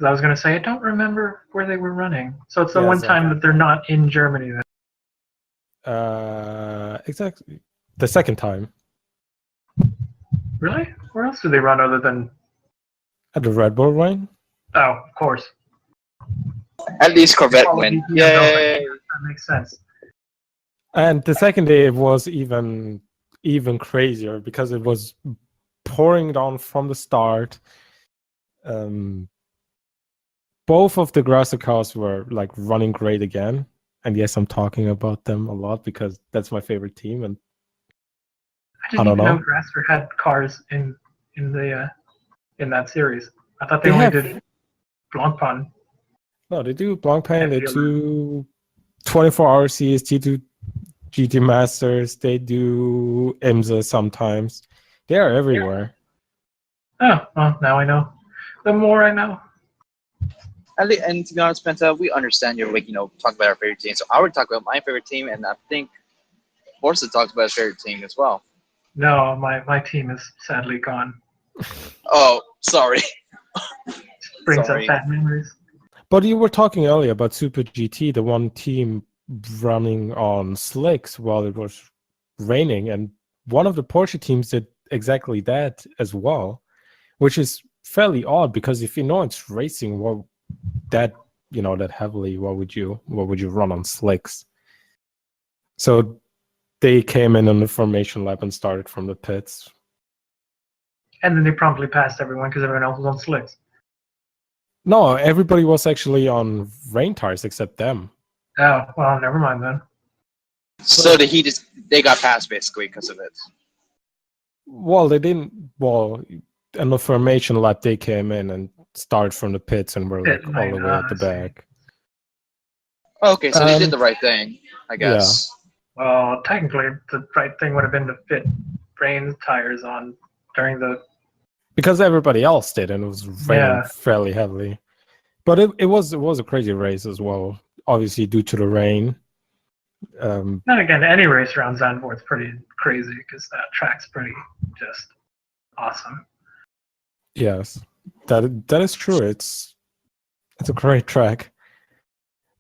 I was going to say I don't remember where they were running. So it's the one time that they're not in Germany then. Exactly. The second time. Really? Where else do they run other than at the Red Bull Ring? Oh, of course. At least Corvette win. Yay! That makes sense. And the second day it was even crazier because it was pouring down from the start. Both of the Grasser cars were like running great again. And yes, I'm talking about them a lot because that's my favorite team. And I didn't even know Grasser had cars in that series. I thought they only did Blancpain. No, they do Blancpain. They do 24-hour CST, GT Masters. They do IMSA sometimes. They are everywhere. Oh, well, now I know. The more I know. And to be honest, Penta, we understand you're like, talking about our favorite team. So I would talk about my favorite team, and I think Forza talks about his favorite team as well. No, my team is sadly gone. Oh, sorry. Brings Sorry. up bad memories. But you were talking earlier about Super GT, the one team running on slicks while it was raining, and one of the Porsche teams did exactly that as well, which is fairly odd because if you know it's racing, well, that heavily, why would you run on slicks? So they came in on the formation lap and started from the pits. And then they promptly passed everyone because everyone else was on slicks. No, everybody was actually on rain tires except them. Oh, well, never mind then. So they got passed basically because of it. Well, they didn't. Well, in the formation lap, they came in and started from the pits and were like all the way at the back. Okay, so they did the right thing, I guess. Yeah. Well, technically, the right thing would have been to fit rain tires on during the. Because everybody else did, and it was raining fairly heavily. But it was a crazy race as well, obviously due to the rain. Then again, any race around Zandvoort is pretty crazy because that track's pretty just awesome. Yes, that is true. It's a great track.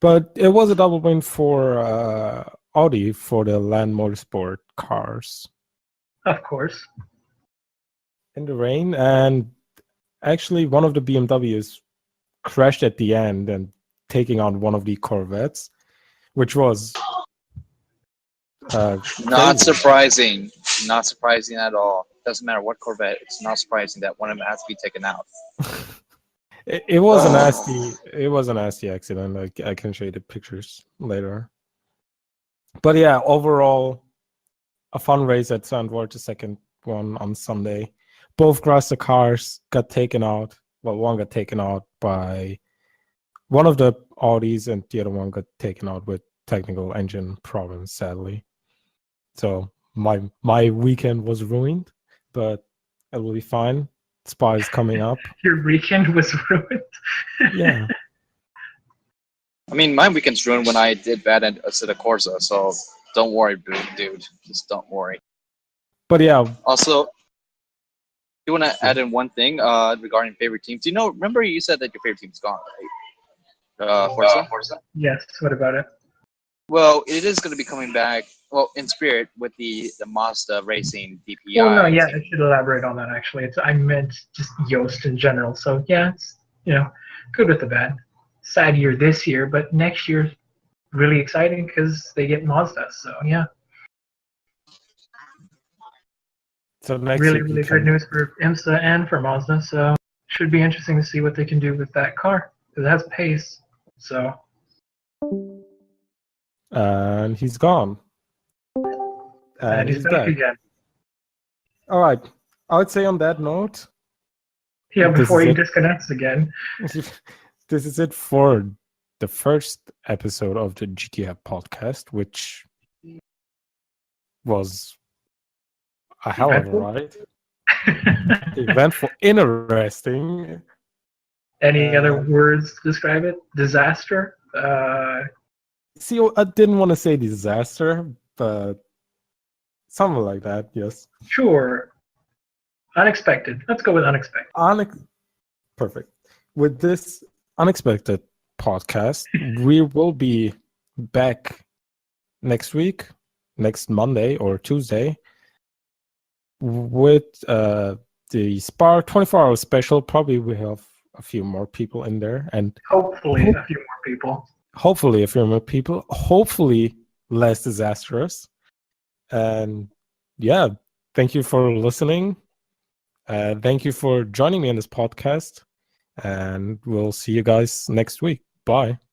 But it was a double win for Audi for the Land Motorsport cars. Of course. In the rain, and actually one of the BMWs crashed at the end and taking on one of the Corvettes, which was not surprising. Not surprising at all. Doesn't matter what Corvette. It's not surprising that one of them has to be taken out. It was a nasty accident. I can show you the pictures later. But yeah, overall, a fun race at Zandvoort, the second one on Sunday. Both Grasser cars got taken out. Well, one got taken out by one of the Audis, and the other one got taken out with technical engine problems, sadly. So my weekend was ruined, but it will be fine. Spa is coming up. Your weekend was ruined? Yeah. I mean, my weekend's ruined when I did bad at Assetto Corsa, so don't worry, dude. Just don't worry. But yeah. Also, you want to add in one thing regarding favorite teams? Do you know? Remember, you said that your favorite team's gone, right? Forza. Yes. What about it? Well, it is going to be coming back. Well, in spirit with the Mazda Racing DPI. Oh no, yeah, I should elaborate on that actually. I meant just Yoast in general. So yeah, it's good with the bad. Sad year this year, but next year really exciting because they get Mazda. So yeah. So next really good news for IMSA and for Mazda. So should be interesting to see what they can do with that car because it has pace. So. And he's gone. And he's back again. All right. I would say on that note. Yeah, before he disconnects again. This is it for the first episode of the GTHub podcast, which was a hell of a ride. Eventful, interesting. Any other words to describe it? Disaster? See, I didn't want to say disaster, but something like that, yes. Sure. Unexpected. Let's go with unexpected. Perfect. With this unexpected podcast, we will be back next week, next Monday or Tuesday, with the Spark 24-hour special. Probably we have a few more people in there, and hopefully a few more people. Hopefully less disastrous. And yeah, thank you for listening. Thank you for joining me in this podcast. And we'll see you guys next week. Bye.